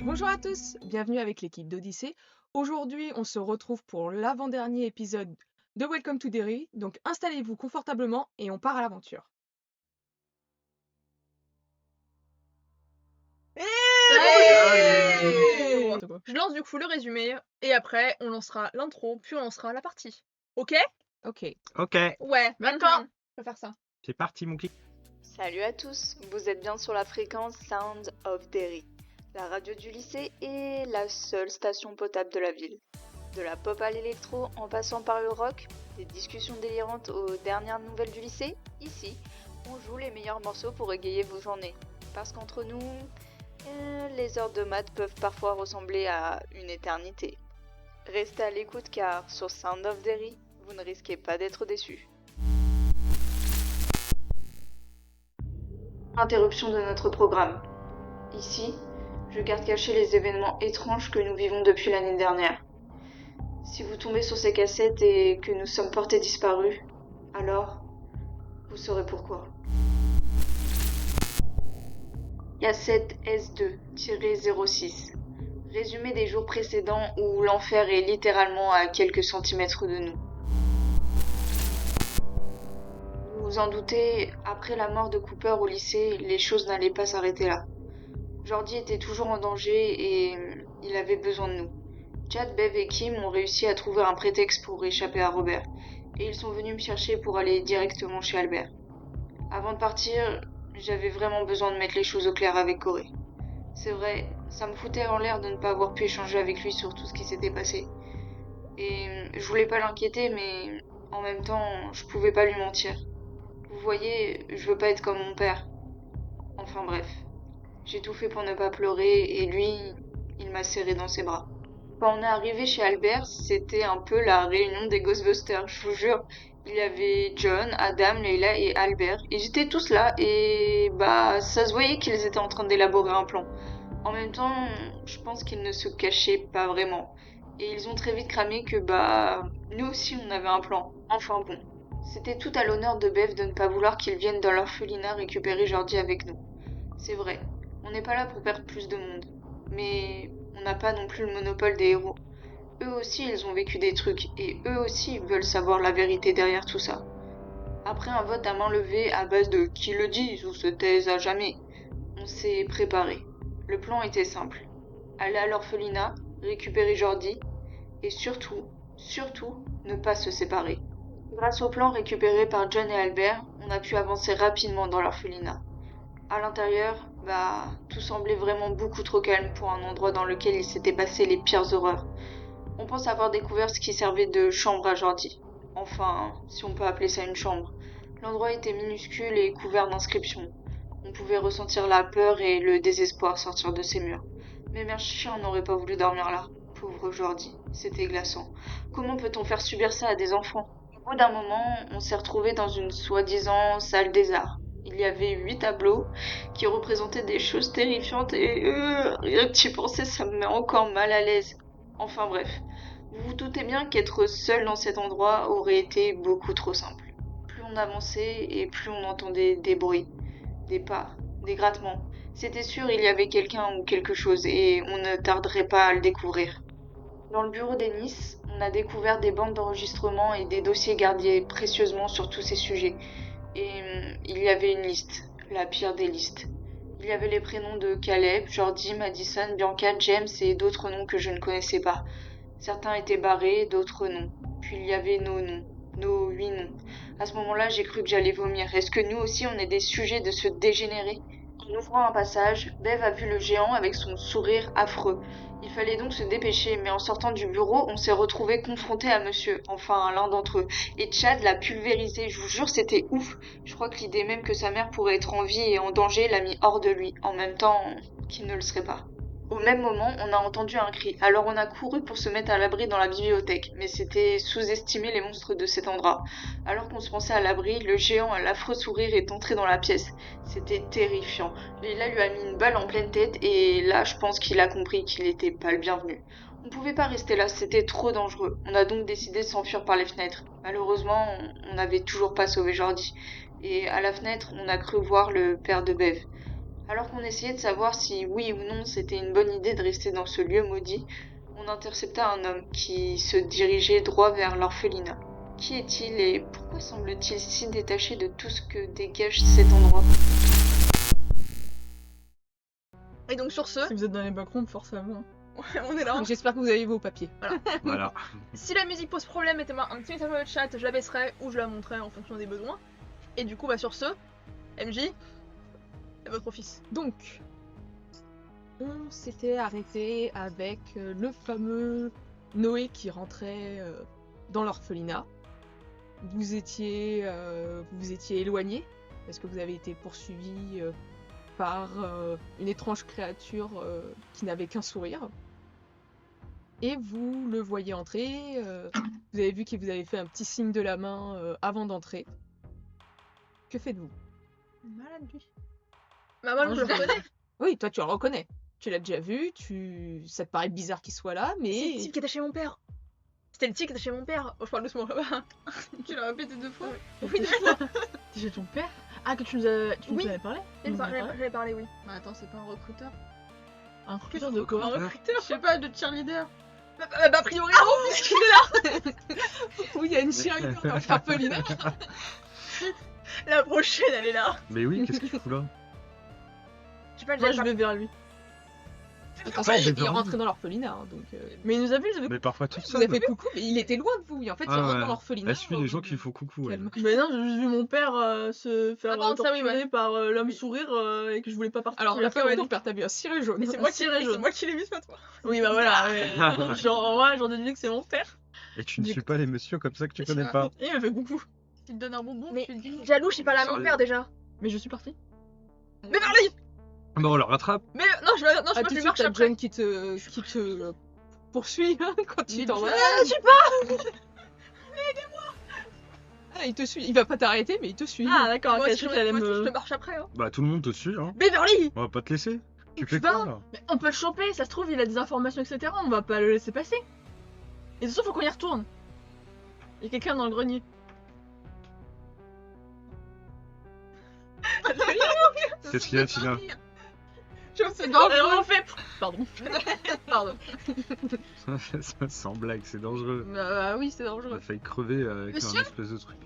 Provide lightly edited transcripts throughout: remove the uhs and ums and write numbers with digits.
Bonjour à tous, bienvenue avec l'équipe d'Odyssée. Aujourd'hui, on se retrouve pour l'avant-dernier épisode de Welcome to Derry, donc installez-vous confortablement et on part à l'aventure. Allez. Je lance du coup le résumé, et après on lancera l'intro, puis on lancera la partie. Ok? Ok. Ok, Ouais, D'accord. On va faire ça. c'est parti mon clic. Salut à tous, vous êtes bien sur la fréquence Sound of Derry, la radio du lycée et la seule station potable de la ville. De la pop à l'électro en passant par le rock, des discussions délirantes aux dernières nouvelles du lycée, ici, on joue les meilleurs morceaux pour égayer vos journées. Parce qu'entre nous, les heures de maths peuvent parfois ressembler à une éternité. Restez à l'écoute car sur Sound of Derry, vous ne risquez pas d'être déçus. Interruption de notre programme. Ici, je garde cachés les événements étranges que nous vivons depuis l'année dernière. Si vous tombez sur ces cassettes et que nous sommes portés disparus, alors vous saurez pourquoi. Cassette S2-06. Résumé des jours précédents où l'enfer est littéralement à quelques centimètres de nous. Vous vous en doutez, après la mort de Cooper au lycée, les choses n'allaient pas s'arrêter là. Jordi était toujours en danger et il avait besoin de nous. Chad, Bev et Kim ont réussi à trouver un prétexte pour échapper à Robert, et ils sont venus me chercher pour aller directement chez Albert. Avant de partir, j'avais vraiment besoin de mettre les choses au clair avec Corey. C'est vrai, ça me foutait en l'air de ne pas avoir pu échanger avec lui sur tout ce qui s'était passé. Et je voulais pas l'inquiéter, mais en même temps, je pouvais pas lui mentir. Vous voyez, je veux pas être comme mon père. Enfin bref. J'ai tout fait pour ne pas pleurer et lui, il m'a serré dans ses bras. Quand on est arrivé chez Albert, c'était un peu la réunion des Ghostbusters, je vous jure. Il y avait John, Adam, Leila et Albert. Ils étaient tous là et ça se voyait qu'ils étaient en train d'élaborer un plan. En même temps, je pense qu'ils ne se cachaient pas vraiment. Et ils ont très vite cramé que nous aussi on avait un plan. Enfin bon. C'était tout à l'honneur de Bev de ne pas vouloir qu'ils viennent dans l'orphelinat récupérer Jordi avec nous. C'est vrai, on n'est pas là pour perdre plus de monde. Mais on n'a pas non plus le monopole des héros. Eux aussi, ils ont vécu des trucs, et eux aussi veulent savoir la vérité derrière tout ça. Après un vote à main levée à base de qui le disent ou se taise à jamais, on s'est préparé. Le plan était simple. Aller à l'orphelinat, récupérer Jordi, et surtout, ne pas se séparer. Grâce au plan récupéré par John et Albert, on a pu avancer rapidement dans l'orphelinat. À l'intérieur, tout semblait vraiment beaucoup trop calme pour un endroit dans lequel il s'était passé les pires horreurs. On pense avoir découvert ce qui servait de chambre à Jordi. Enfin, si on peut appeler ça une chambre. L'endroit était minuscule et couvert d'inscriptions. On pouvait ressentir la peur et le désespoir sortir de ses murs. Mais mes chiens n'auraient pas voulu dormir là. Pauvre Jordi, c'était glaçant. Comment peut-on faire subir ça à des enfants? Au bout d'un moment, on s'est retrouvés dans une soi-disant salle des arts. Il y avait 8 tableaux qui représentaient des choses terrifiantes et rien que d'y penser, ça me met encore mal à l'aise. Enfin bref, vous vous doutez bien qu'être seul dans cet endroit aurait été beaucoup trop simple. Plus on avançait et plus on entendait des bruits, des pas, des grattements. C'était sûr, il y avait quelqu'un ou quelque chose et on ne tarderait pas à le découvrir. Dans le bureau d'Ennis, on a découvert des bandes d'enregistrement et des dossiers gardés précieusement sur tous ces sujets. Et il y avait une liste, la pire des listes. Il y avait les prénoms de Caleb, Jordi, Madison, Bianca, James et d'autres noms que je ne connaissais pas. Certains étaient barrés, d'autres non. Puis il y avait nos noms, nos 8 noms. À ce moment-là, j'ai cru que j'allais vomir. Est-ce que nous aussi on est des sujets de ce dégénérer? En ouvrant un passage, Bev a vu le géant avec son sourire affreux. Il fallait donc se dépêcher, mais en sortant du bureau, on s'est retrouvés confrontés à monsieur, enfin à l'un d'entre eux. Et Chad l'a pulvérisé, je vous jure, c'était ouf. Je crois que l'idée même que sa mère pourrait être en vie et en danger l'a mis hors de lui. En même temps, qui ne le serait pas. Au même moment, on a entendu un cri, alors on a couru pour se mettre à l'abri dans la bibliothèque, mais c'était sous-estimer les monstres de cet endroit. Alors qu'on se pensait à l'abri, le géant à l'affreux sourire est entré dans la pièce. C'était terrifiant. Leila lui a mis une balle en pleine tête et là, je pense qu'il a compris qu'il n'était pas le bienvenu. On pouvait pas rester là, c'était trop dangereux. On a donc décidé de s'enfuir par les fenêtres. Malheureusement, on n'avait toujours pas sauvé Jordi. Et à la fenêtre, on a cru voir le père de Bev. Alors qu'on essayait de savoir si oui ou non c'était une bonne idée de rester dans ce lieu maudit, on intercepta un homme qui se dirigeait droit vers l'orphelinat. Qui est-il et pourquoi semble-t-il si détaché de tout ce que dégage cet endroit? Et donc sur ce, Si vous êtes dans les backrooms, forcément. on est là. Donc, j'espère que vous avez vos papiers. Voilà. Si la musique pose problème, mettez-moi un petit message dans le chat, je la baisserai ou je la monterai en fonction des besoins. Et du coup, bah sur ce, MJ, c'est votre office. Donc, on s'était arrêté avec le fameux Noé qui rentrait dans l'orphelinat. Vous étiez éloigné parce que vous avez été poursuivi par une étrange créature qui n'avait qu'un sourire. Et vous le voyez entrer. Vous avez vu qu'il vous avait fait un petit signe de la main avant d'entrer. Que faites-vous? Malade lui. Bah moi, je le reconnais. Oui, toi tu le reconnais. Tu l'as déjà vu, ça te paraît bizarre qu'il soit là, C'est mais... le type qui était chez mon père. C'était le type qui était chez mon père. Oh, je parle doucement là-bas. Tu l'as répété 2 fois? Oui, d'accord. T'es chez ton père? Ah, que tu nous avais Oui. parlé? J'avais parlé, oui. Bah attends, c'est pas un recruteur? Un Qu'est-ce recruteur de quoi? Un recruteur. Je sais pas, de cheerleader. Bah, a priori, non, puisqu'il est là. Oui, il y a une cheerleader dans l'orphelinat. La prochaine, elle est là. Mais oui, qu'est-ce qu'il fout là? Je sais pas, Moi, j'avais je vais vers lui. Attention, il est rentré dans l'orphelinat, hein, donc... Mais il nous a vu, Mais parfois tout Vous avez seul. fait coucou, mais il était loin de vous, et en fait, il Ah rentre ouais. dans l'orphelinat. Elle suit les gens qui font coucou. Ouais. Calme. Mais non, j'ai juste vu mon père se faire Ah, par contre, ça, oui, torturer ouais. par l'homme Oui. sourire et que je voulais pas partir. Alors, Il a la fait, fois ouais, où ton non. père t'a vu un ciré jaune. Et c'est moi, Ciré jaune. qui l'ai vu, c'est pas toi. Oui, bah voilà. Ouais. Genre, ouais, j'en déduis que c'est mon père. Et tu ne Du suis pas les messieurs comme ça que tu connais pas. Et il m'a fait coucou. Il te donne un bonbon, Mais tu le dis. jaloux, je suis pas là à mon Sérieux père déjà. Mais je suis partie. Mais Marley. Bon, on le rattrape. Mais non, je Ah, me tout de suite, marche t'as après. John qui te poursuit hein, quand tu t'en vas. Je suis pas. Ah, il te suit. Il va pas t'arrêter, mais il te suit. Ah, d'accord, Moi ok, aussi, je allais je te me. marche après. Hein. Bah, tout le monde te suit, hein. Beverly. On va pas te laisser. Tu Tu fais vas quoi là? Mais on peut le choper, ça se trouve, il a des informations, etc. On va pas le laisser passer. Et de toute façon, faut qu'on y retourne. Il y a quelqu'un dans le grenier. Qu'est-ce qu'il y a, Tina? C'est dangereux. On fait. Pardon. Pardon. Sans blague, c'est dangereux. Bah oui, c'est On a dangereux. failli crever avec Monsieur un espèce de truc.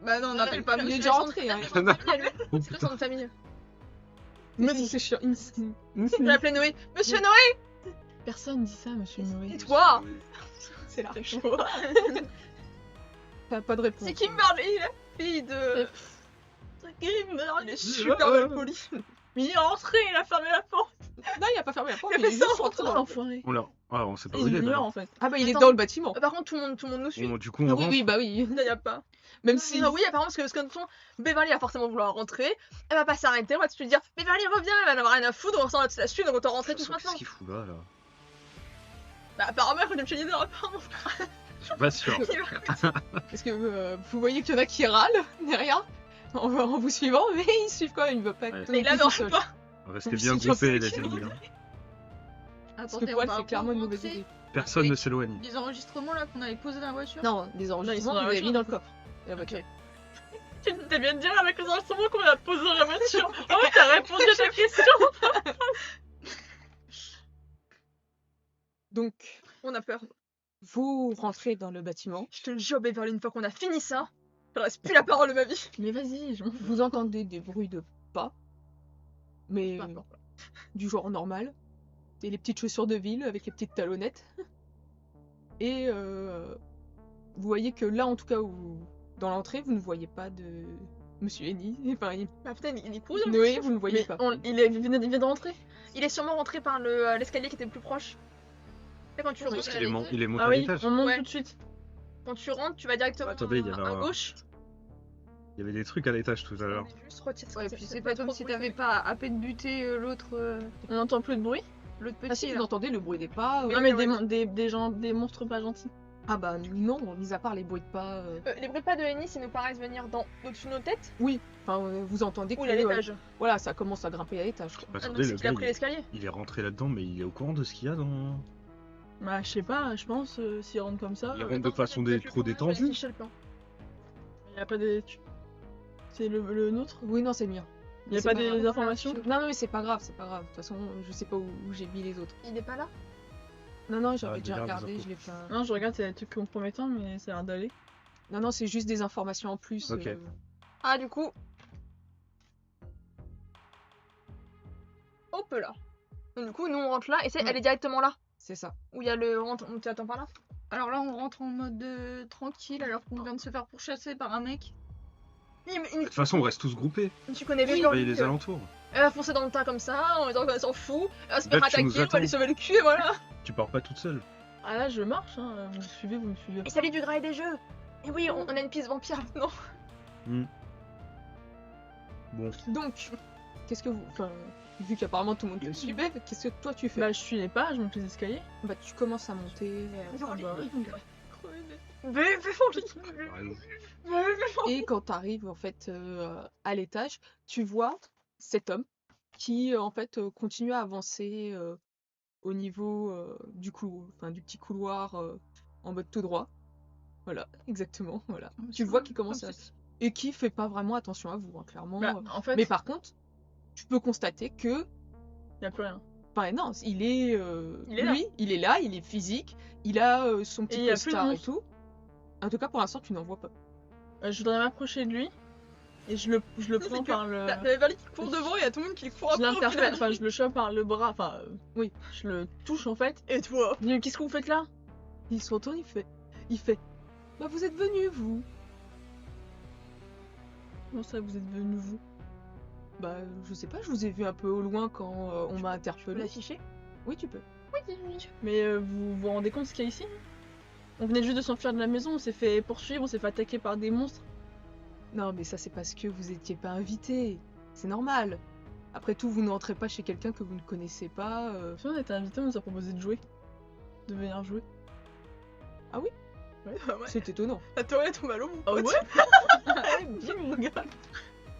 Bah non, on n'appelle pas Il est monsieur. déjà rentré. Hein. Oh C'est quoi son nom de famille? Mais c'est chiant. Je vais l'appeler Noé. Monsieur Noé. Personne dit ça, monsieur Noé. Et toi? C'est là. C'est chaud. T'as pas de réponse. C'est Kimberly, la fille de. Il est super mal poli. Mais il est rentré, il a fermé la porte. Non, il a pas fermé la porte. Il a Il est fait ça juste en rentré dans Oh, le- l'enfoiré. on sait pas où Il il est. est d'ailleurs. en fait. Ah bah il est Attends. dans le bâtiment. Par contre, tout le monde nous suit. Bon, du coup, on Ah oui, rentre. oui, bah oui. Là, y a pas. Même si... Ah oui, apparemment, parce que de toute façon, Beverly va forcément vouloir rentrer. Elle va pas s'arrêter, on va tout de suite dire Beverly reviens, elle va en avoir rien à foutre, on va sortir de la suite, donc autant rentrer tous maintenant. Qu'est-ce qu'il fout là? Bah, apparemment, elle est leader, apparemment. Je suis pas sûr. Parce que vous voyez qu'il y en a qui râlent derrière en vous suivant, mais ils suivent quand même, ils veulent pas Ouais. que Mais là, tout non, seul. pas. Restez Bon, bien si, groupés, j'en les sais amis. hein. Parce que Poil, c'est clairement une mauvaise idée. Personne ne s'éloigne. Les enregistrements là qu'on avait posés dans la voiture. Non, les enregistrements, dans vous la avez mis voiture. dans le coffre. de la voiture. Tu t'es bien de dire avec les enregistrements qu'on a posé dans la voiture. Ah oui, t'as répondu à ta question. Donc, On a peur. vous rentrez dans le bâtiment. Je te le jure, Beverly, une fois qu'on a fini ça, je reste plus la parole de ma vie. Mais vas-y, je m'en fous. Vous entendez des bruits de pas, mais Peu importe. du genre normal. Et les petites chaussures de ville avec les petites talonnettes. Et vous voyez que là, en tout cas, dans l'entrée, vous ne voyez pas de Monsieur Henny. Enfin, Bah putain, il est cool. Noé, vous ne voyez Mais pas. il vient de rentrer. Il est sûrement rentré par l'escalier qui était le plus proche. Et quand tu Parce rentres, qu'il est, il est monté Ah à oui, l'étage. on monte Ouais. tout de suite. quand tu rentres, tu vas directement Attendez, il y avait à un- gauche. Il y avait des trucs à l'étage tout à l'heure. Juste retire Ouais, puis c'est pas comme si t'avais pas à peine buté l'autre On n'entend plus de bruit. l'autre Ah petit si, là. vous entendez le bruit des pas. Oui, Non mais ouais. des gens, des monstres pas gentils. Ah bah non, mis à part les bruits de pas. Les bruits de pas de Henny, ils nous paraissent venir au-dessus de nos têtes Oui, enfin, vous entendez que ou à l'étage. voilà, ça commence à grimper à l'étage. quoi. Ah, donc Attendez, c'est le qu'il a gars, pris l'escalier. il est rentré là-dedans, mais il est au courant de ce qu'il y a dans. Bah je sais pas, je pense s'ils rentrent comme ça. Il rentre de façon trop détendue. Michel Plan. Il y a pas des. C'est le nôtre. Oui, non, c'est le mien. Il y a C'est pas pas des grave. informations? Non, mais c'est pas grave, c'est pas grave. De toute façon, je sais pas où j'ai mis les autres. Il est pas là? Non, j'avais Ah, déjà des regardé, infos. je l'ai pas. Non, je regarde, c'est des trucs compromettants, mais ça a l'air d'aller. Non, c'est juste des informations en plus. Ok. Ah, du coup. Hop là. Donc, du coup, nous on rentre là et c'est Ouais. elle est directement là. C'est ça. Où il y a le. On t'attend par là? Alors là, on rentre en mode tranquille alors qu'on vient de se faire pourchasser par un mec. De toute façon, on reste tous groupés. Tu connais bien Surveiller les alentours. Elle va foncer dans le tas comme ça, en disant qu'elle s'en fout, elle va se faire Là, tu nous attaquer, on va attends. lui sauver le cul et voilà. Tu pars pas toute seule. Ah là, je marche, hein. Vous me suivez. Et salut du gras et des jeux. Et oui, on a une piste vampire maintenant. Bon, Donc, qu'est-ce que vous. Enfin, vu qu'apparemment tout le monde te suivait, qu'est-ce que toi tu fais? Bah, je suis les pas, je monte les escaliers. Bah, tu commences à monter. Ah bah ouais. Mais t'as raison. Et quand t'arrives en fait à l'étage, tu vois cet homme qui en fait continue à avancer au niveau du petit couloir en mode tout droit. Voilà, exactement. Voilà. Tu le vois qui commence à et qui fait pas vraiment attention à vous, hein, clairement. Bah, en fait, Mais par contre, tu peux constater que y a plus rien. enfin, non, il est, Il est là. lui, il est là, il est physique, il a son Et petit il y a plus de costard et monstre. tout. En tout cas, pour l'instant, tu n'en vois pas. Je voudrais m'approcher de lui et je le prends par le. T'avais Verly qui court devant et y a tout le monde qui court Je après. l'interpelle, enfin je le chope par le bras, enfin Oui. je le touche en fait. Et toi? Je dis, mais qu'est-ce que vous faites là? Il se retourne, il fait, bah vous êtes venus, vous. Comment ça vous êtes venus vous? Bah, je sais pas, je vous ai vu un peu au loin quand on m'a Tu peux interpellé. l'afficher? Oui, tu peux. Mais vous vous rendez compte ce qu'il y a ici? On venait juste de s'enfuir de la maison, on s'est fait poursuivre, on s'est fait attaquer par des monstres. Non, mais ça, c'est parce que vous étiez pas invité. C'est normal. Après tout, vous n'entrez pas chez quelqu'un que vous ne connaissez pas. Si on était invités, on nous a proposé de jouer. De venir jouer. Ah ouais. C'est étonnant. La théorie tombe à l'eau, mon Ah pote. ouais? Bim, mon gars.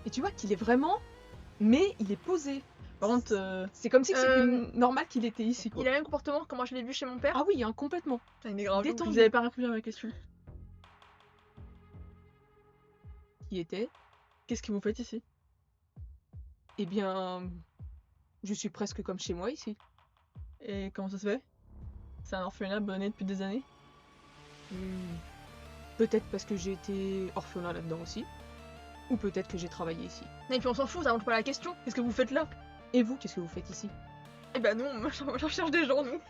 Et tu vois qu'il est vraiment. Mais il est posé. Par contre, C'est comme si c'était Euh, normal qu'il était ici, quoi. Il a le même comportement que moi je l'ai vu chez mon père. Ah oui, hein, complètement. Putain, il est grave. Détendu. vous avez pas répondu à ma question. Qui était. Qu'est-ce que vous faites ici? Eh bien. Je suis presque comme chez moi ici. Et comment ça se fait? C'est un orphelinat abonné depuis des années. Peut-être parce que j'ai été orphelin là-dedans aussi. Ou peut-être que j'ai travaillé ici. Et puis on s'en fout, ça rentre pas la question. Qu'est-ce que vous faites là? Et vous, qu'est-ce que vous faites ici? Eh ben nous, on cherche des gens, nous.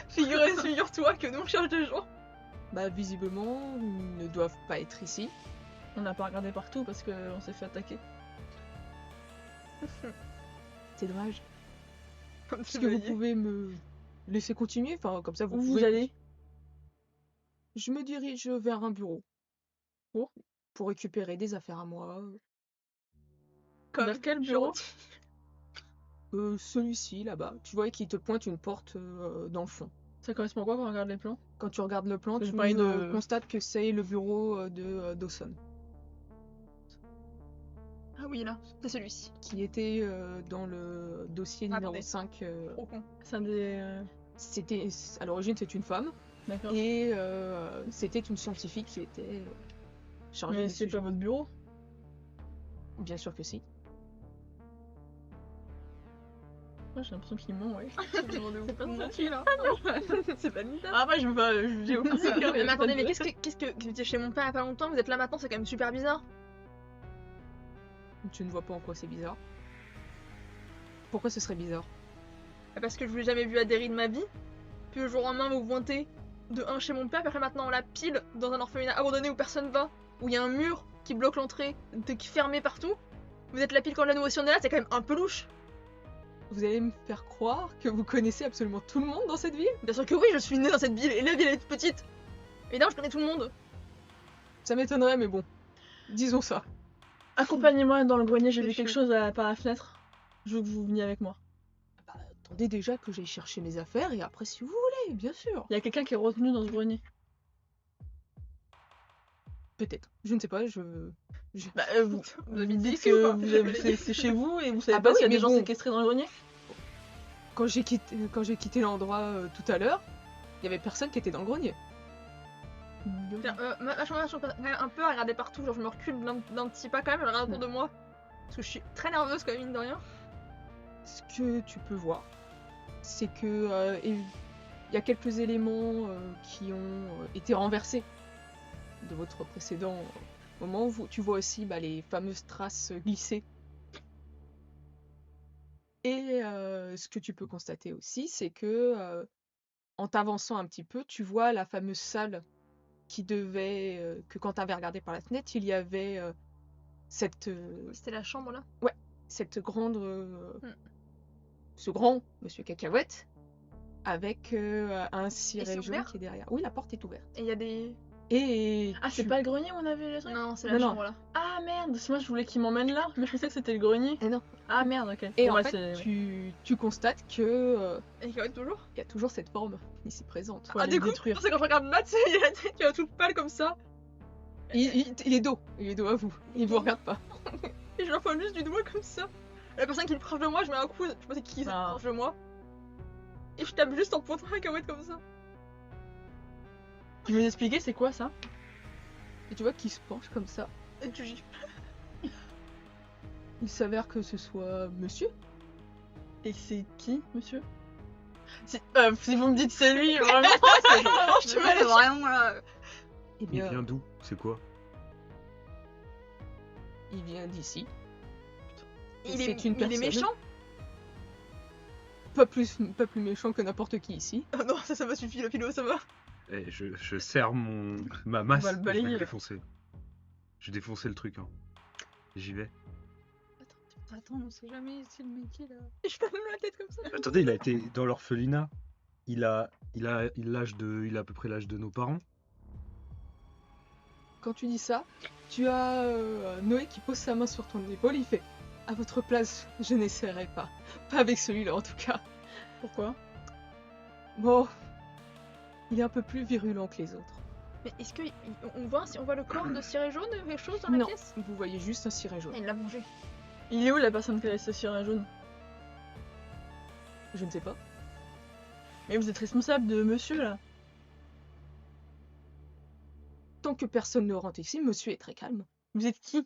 Figure-toi que nous on cherche des gens. Bah, visiblement, ils ne doivent pas être ici. On n'a pas regardé partout parce qu'on s'est fait attaquer. C'est dommage. Est-ce que vous pouvez me laisser continuer? Enfin, comme ça, vous Où pouvez... vous allez? Je me dirige vers un bureau. Pour Pour récupérer des affaires à moi. Vers quel bureau? Celui-ci, là-bas. Tu vois qu'il te pointe une porte dans le fond. Ça correspond à quoi quand on regarde les plans? Quand tu regardes le plan, J'ai tu pas envie de- constates que c'est le bureau de Dawson, Ah oui, là, c'est celui-ci. qui était dans le dossier numéro Attendez. 5. Trop con. C'est un des. C'était, à l'origine, c'est une femme, D'accord. et c'était une scientifique qui était chargée Mais du c'est sujet. pas votre bureau? Bien sûr que si. Ouais, j'ai l'impression qu'il ment, ouais. C'est pas gentil là. C'est pas une Ah, bah, je veux pas. J'ai aucun secret. Mais attendez, mais qu'est-ce que vous étiez chez mon père il y a pas longtemps, vous êtes là maintenant, c'est quand même super bizarre. Tu ne vois pas en quoi c'est bizarre. Pourquoi ce serait bizarre? Parce que je vous ai jamais vu adhérer de ma vie. Puis le jour au lendemain, vous vous pointez de un chez mon père, puis après maintenant on la pile dans un orphelinat abandonné où personne va, où il y a un mur qui bloque l'entrée, qui est fermé partout. Vous êtes la pile quand là nous aussi on est là, c'est quand même un peu louche. Vous allez me faire croire que vous connaissez absolument tout le monde dans cette ville? Bien sûr que oui, je suis née dans cette ville et la ville est toute petite. Évidemment, je connais tout le monde. Ça m'étonnerait, mais bon. Disons ça. Accompagnez-moi dans le grenier, j'ai C'est vu quelque chaud. chose par la fenêtre. Je veux que vous veniez avec moi. Bah, attendez déjà que j'aille chercher mes affaires, et après si vous voulez, bien sûr. Il y a quelqu'un qui est retenu dans ce grenier. Peut-être. Je ne sais pas, Bah, vous Vous avez me dit dites ici ou que pas c'est chez vous et vous savez Ah bah pas s'il y a oui, des mais gens bon. séquestrés dans le grenier? Quand j'ai quitté l'endroit tout à l'heure, il y avait personne qui était dans le grenier. Vachement un peu à regarder partout, genre je me recule d'un petit pas quand même, je regarde autour de moi. Parce que je suis très nerveuse quand même, mine de rien. Ce que tu peux voir, c'est que il y a quelques éléments qui ont été renversés de votre précédent moment. Tu vois aussi les fameuses traces glissées. Et ce que tu peux constater aussi, c'est que en t'avançant un petit peu, tu vois la fameuse salle qui devait que quand tu avais regardé par la fenêtre, il y avait cette C'était la chambre là. cette grande Hmm. ce grand monsieur Cacahuète avec un c'est ciré jaune ouvert qui est derrière. Oui, la porte est ouverte. Et il y a des. Et Ah, c'est tu- pas le grenier où on avait les trucs? Non, c'est la Non, non. chambre là. Ah merde, c'est moi je voulais qu'il m'emmène là, mais je pensais que c'était le grenier. Eh non. Ah merde, ok. Et Bon, en bah, fait, c'est- tu constates que Et il y a toujours. il y a toujours cette forme ici présente. Faut Ah, aller le du coup, détruire. c'est quand je regarde Matt, il a la tête qui va toute pâle comme ça. Il est dos à vous. Il vous regarde pas. Et je l'enfoile juste du doigt comme ça. La personne qui est le proche de moi, je mets un coup. Je pensais qui est Ah. proche de moi. Et je tape juste en pointant la cacahuète comme ça. Tu veux m'expliquer c'est quoi ça? Et tu vois qu'il se penche comme ça. Et tu gifles. Il s'avère que ce soit monsieur. Et c'est qui, monsieur? Si vous me dites c'est lui, vraiment, Je te mets vraiment là. Eh Il bien, vient d'où? C'est quoi? il vient d'ici. Il C'est est, une il est personne. méchant. Pas plus méchant que n'importe qui ici. Ah non, ça m'a suffi, le philo, ça va. Eh, je serre ma masse. On va le et je vais balayer, le là. défoncer. Je vais défoncer le truc. Hein. J'y vais. Attends, on sait jamais si le mec est là. Et je tape même la tête comme ça. Attendez, il a été dans l'orphelinat. Il a à peu près l'âge de nos parents. Quand tu dis ça, tu as Noé qui pose sa main sur ton épaule. Il fait à votre place, je n'essaierai pas. Pas avec celui-là en tout cas. Pourquoi? Bon, il est un peu plus virulent que les autres. Mais est-ce que on voit le corps de ciré jaune, quelque chose dans la Non, pièce? vous voyez juste un ciré jaune. Ah, il l'a mangé. Il est où la personne qui a laissé ciré jaune? Je ne sais pas. Mais vous êtes responsable de monsieur là. Tant que personne ne rentre ici, monsieur est très calme. Vous êtes qui?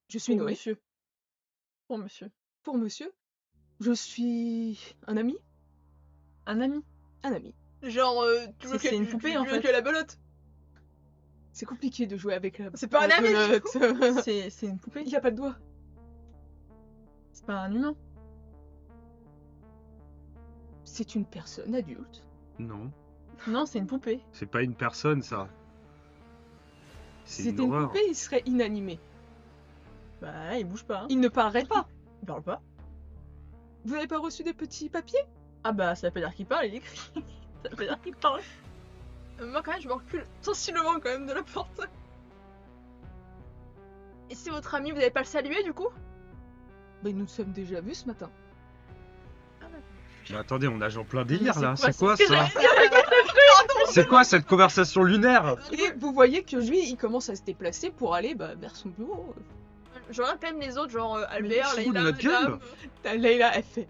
Je suis Pour Noé. monsieur. Pour monsieur. Pour monsieur, je suis un ami. Un ami. Un ami. Genre, tu veux C'est une poupée, en fait. que la belote. C'est compliqué de jouer avec la. C'est pas un la ami, du belote. C'est une poupée. Il n'y a pas de doigt. C'est pas un humain. C'est une personne adulte. Non, Non, c'est une poupée. c'est pas une personne, ça. Si C'est c'était une une horreur. poupée, il serait inanimé. Bah, il bouge pas. Hein. Il ne parlerait pas. Il parle pas. Vous n'avez pas reçu des petits papiers? Ah bah, ça veut pas dire qu'il parle, il écrit. Ça veut pas dire qu'il parle. Moi, quand même, je me recule sensiblement quand même de la porte. Et c'est votre ami, vous n'avez pas le salué du coup? Ben, nous nous sommes déjà vus ce matin. Mais attendez, on nage en plein délire là. c'est C'est quoi ce que ça? j'allais C'est quoi cette conversation lunaire? Et vous voyez que lui, il commence à se déplacer pour aller vers son bureau. Je regarde quand même les autres, genre Albert, Mais fous de Leïla, notre gueule. Dame. T'as Leïla, elle fait.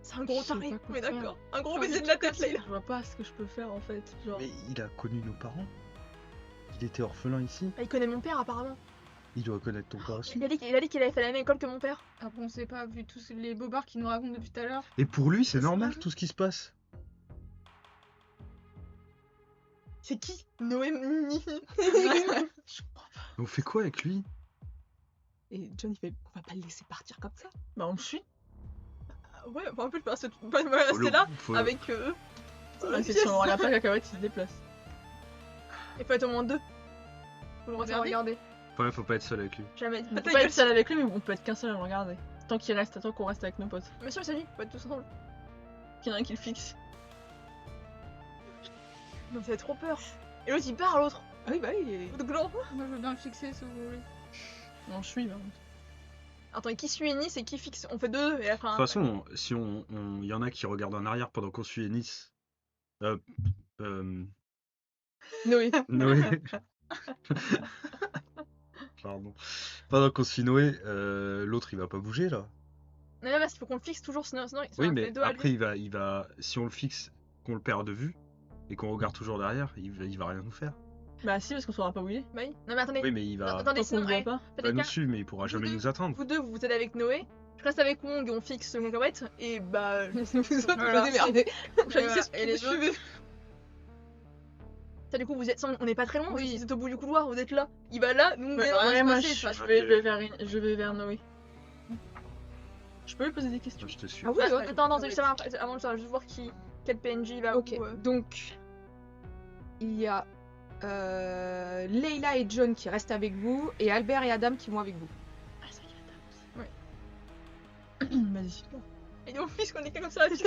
C'est un gros Je sais taré, pas quoi mais faire. d'accord. Un gros Je baiser de la tête, Leïla. Je vois pas ce que je peux faire en fait. Genre. Mais il a connu nos parents. Il était orphelin ici. Bah, il connaît mon père apparemment. Il doit connaître ton père aussi. Il a dit qu'il avait fait la même école que mon père. Après, on sait pas, vu tous les bobards qu'il nous racontent depuis tout à l'heure. Et pour lui, c'est C'est normal pas- tout ce qui se passe. C'est qui Noémie. On fait quoi avec lui? Et John, il fait. On va pas le laisser partir comme ça. Bah, on le suit. Ouais, enfin, en plus, je peux rester là avec eux. Ouais, c'est si on regarde pas Cacahuète, il se déplace. Il faut être au moins deux. Faut le Regardez. regarder. Ouais, faut pas être seul avec lui. Jamais. On peut pas être seul avec lui, mais on peut être qu'un seul à le regarder. Tant qu'il reste, tant qu'on reste avec nos potes. Monsieur, c'est lui, faut être tous ensemble. Qu'il y en a un qui le fixe. Non, ça fait trop peur. Et l'autre il part, l'autre. Ah oui, bah oui. De gland. Moi, je veux bien le fixer si vous voulez. On le suit, là. Attends, et qui suit Nice et qui fixe? On fait deux et après De toute façon, si il y en a qui regardent en arrière pendant qu'on suit Nice. Noé. Noé. Pardon. Pendant qu'on suit Noé, l'autre il va pas bouger là. Non, mais parce qu'il faut qu'on le fixe toujours, sinon Oui, on fait mais deux à après lui. il va, si on le fixe, qu'on le perd de vue et qu'on regarde toujours derrière, il va rien nous faire. Bah si, parce qu'on saura pas où il est. Bah oui. Non mais attendez. Oui, mais il Non, va, attendez, Tant qu'on sinon, le voit allez, pas. faites va les nous cas. suivre, mais il pourra jamais nous attendre. Vous deux, vous allez avec Noé. Je reste avec Wong et on fixe mon cacahuète. Et bah. Vous autres, Voilà. vous démerdez. Choisissez Et les ce que vous suivez. Ça, du coup, vous êtes. On n'est pas très loin. Oui. Vous êtes au bout du couloir, vous êtes là. Il va là, nous on est là. Ouais, se moi passer, je, ça va je se vais, je vais vers Noé. Je peux lui poser des questions. Je te suis. Ah oui, Ah, ouais. attends, justement, avant ça, juste voir quel PNJ il va Ok, où. donc il y a Leila et John qui restent avec vous et Albert et Adam qui vont avec vous. Ah, c'est vrai qu'il y a Adam aussi. Vas-y. Et nos fils qu'on est comme ça, tu sais.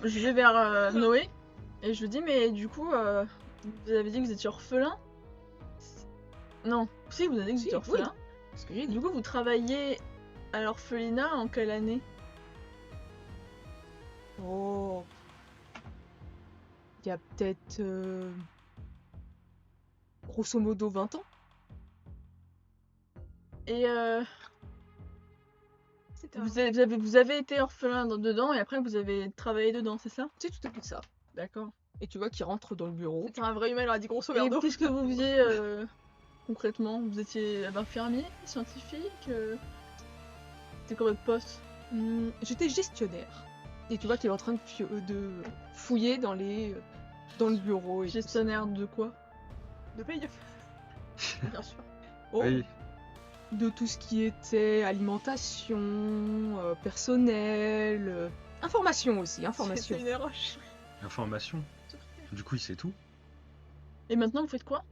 Je vais vers Noé et je lui dis mais du coup vous avez dit que vous étiez orphelin. Non, si vous avez dit que vous étiez Si, oui. orphelin. Ce que j'ai dit. Du coup vous travaillez à l'orphelinat en quelle année? Oh. Il y a peut-être grosso modo 20 ans. Et vous avez été orphelin dedans et après vous avez travaillé dedans, c'est ça? C'est tout à fait ça. D'accord. Et tu vois qu'il rentre dans le bureau. C'était un vrai humain, il aurait dit grosso Et merdo. qu'est-ce que vous faisiez concrètement? Vous étiez infirmier, scientifique C'était quoi votre poste? J'étais gestionnaire. Et tu vois qu'il est en train de fouiller dans le bureau. Et Gestionnaire de quoi? De paye. Bien sûr. Oh, Oui, de tout ce qui était alimentation, personnel, information aussi, information. C'est une RH. information. Du coup, il sait tout. Et maintenant vous faites quoi?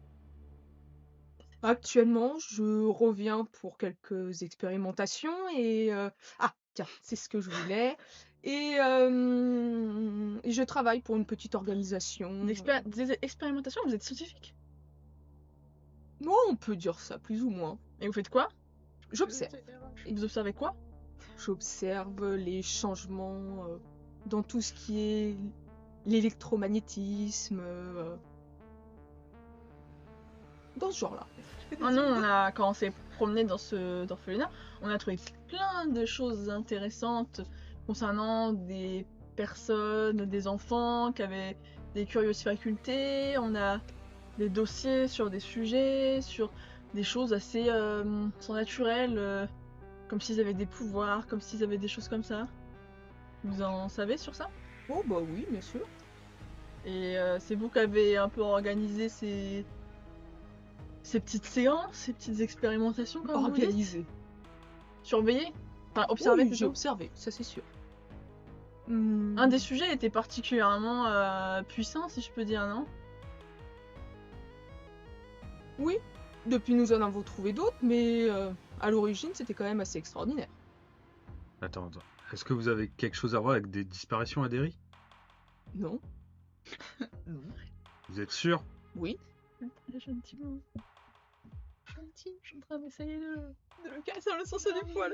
Actuellement, je reviens pour quelques expérimentations et ah tiens, c'est ce que je voulais. Et je travaille pour une petite organisation. Des expérimentations, vous êtes scientifique? Moi, on peut dire ça, plus ou moins. Et vous faites quoi? J'observe. Et vous observez quoi? J'observe les changements dans tout ce qui est l'électromagnétisme. Dans ce genre-là. Ah non, quand on s'est promené dans ce orphelinat, on a trouvé plein de choses intéressantes concernant des personnes, des enfants qui avaient des curieuses facultés. On a des dossiers sur des sujets, sur des choses assez surnaturelles, comme s'ils avaient des pouvoirs, comme s'ils avaient des choses comme ça. Vous en savez sur ça? Oh bah oui, bien sûr. Et c'est vous qui avez un peu organisé ces petites séances, ces petites expérimentations, comme vous dites? Organisé. Surveillé? Enfin, observé Oui, plutôt. j'ai observé, ça c'est sûr. Un des sujets était particulièrement puissant, si je peux dire, non? Oui, depuis nous en avons trouvé d'autres, mais à l'origine c'était quand même assez extraordinaire. Attends. Est-ce que vous avez quelque chose à voir avec des disparitions à Derry? Non? Vous êtes sûr? Oui? Gentiment. Gentil, je suis en train d'essayer de le casser dans le sens du poil.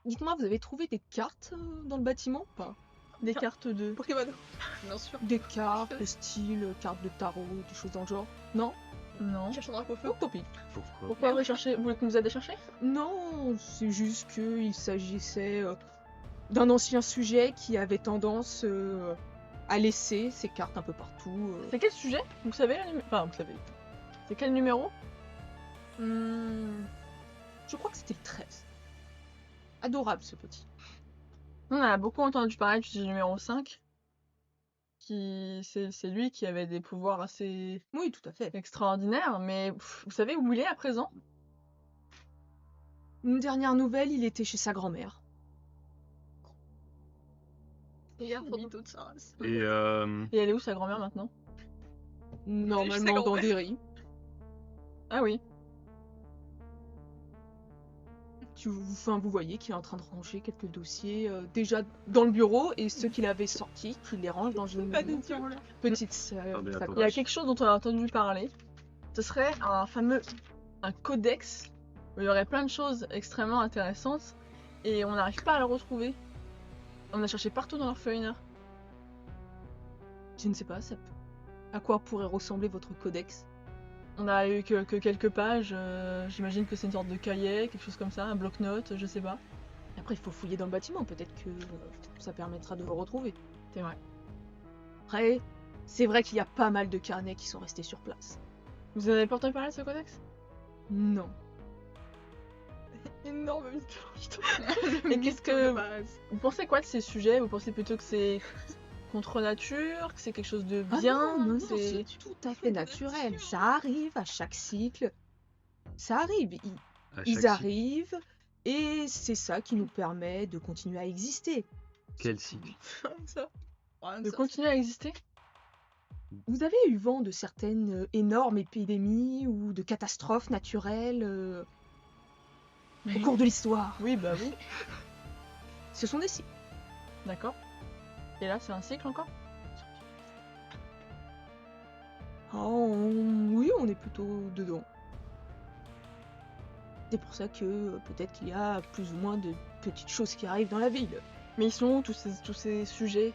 Dites-moi, vous avez trouvé des cartes dans le bâtiment ou pas? Des cartes de... Pokémon. Bien sûr. Des cartes, style cartes de tarot, des choses dans le genre? Non? Non. Cherche un drapeau feu. Oh, tant pis. Pourquoi? Pourquoi vous cherchez? Vous voulez que nous aider à chercher? Non, c'est juste qu'il s'agissait d'un ancien sujet qui avait tendance à laisser ses cartes un peu partout. C'est quel sujet? Vous savez le numéro? Enfin, vous savez. C'est quel numéro? Je crois que c'était le 13. Adorable ce petit. On a beaucoup entendu parler du numéro 5. C'est lui qui avait des pouvoirs assez Oui, tout à fait. extraordinaires, mais vous savez où il est à présent? Une dernière nouvelle, il était chez sa grand-mère. Et gars, pour toute sa race. Et Et elle est où sa grand-mère maintenant? Normalement dans grand-mère. Derry. Ah oui. Vous voyez qu'il est en train de ranger quelques dossiers déjà dans le bureau et ceux qu'il avait sortis, qu'il les range dans une petite salle. Attendez, sacoche. Il y a quelque chose dont on a entendu parler. Ce serait un codex où il y aurait plein de choses extrêmement intéressantes et on n'arrive pas à le retrouver. On a cherché partout dans l'orphelinat. Je ne sais pas, à quoi pourrait ressembler votre codex? On a eu que quelques pages, j'imagine que c'est une sorte de cahier, quelque chose comme ça, un bloc-notes, je sais pas. Après, il faut fouiller dans le bâtiment, peut-être que ça permettra de le retrouver. C'est vrai. Après, c'est vrai qu'il y a pas mal de carnets qui sont restés sur place. Vous en avez pas entendu parler de ce codex? Non. Énorme mytho. Et qu'est-ce que vous pensez quoi de ces sujets? Vous pensez plutôt que c'est contre nature, que c'est quelque chose de bien? Non, c'est c'est tout à fait naturel. Ça arrive à chaque cycle. Ça arrive. À chaque Ils cycle. arrivent et c'est ça qui nous permet de continuer à exister. Quel cycle? Ça. de continuer à exister? Vous avez eu vent de certaines énormes épidémies ou de catastrophes naturelles au cours de l'histoire? Oui, bah oui, Ce sont des cycles. d'accord. Et là, c'est un cycle encore? Oui, on est plutôt dedans. C'est pour ça que peut-être qu'il y a plus ou moins de petites choses qui arrivent dans la ville. Mais ils sont où tous ces sujets?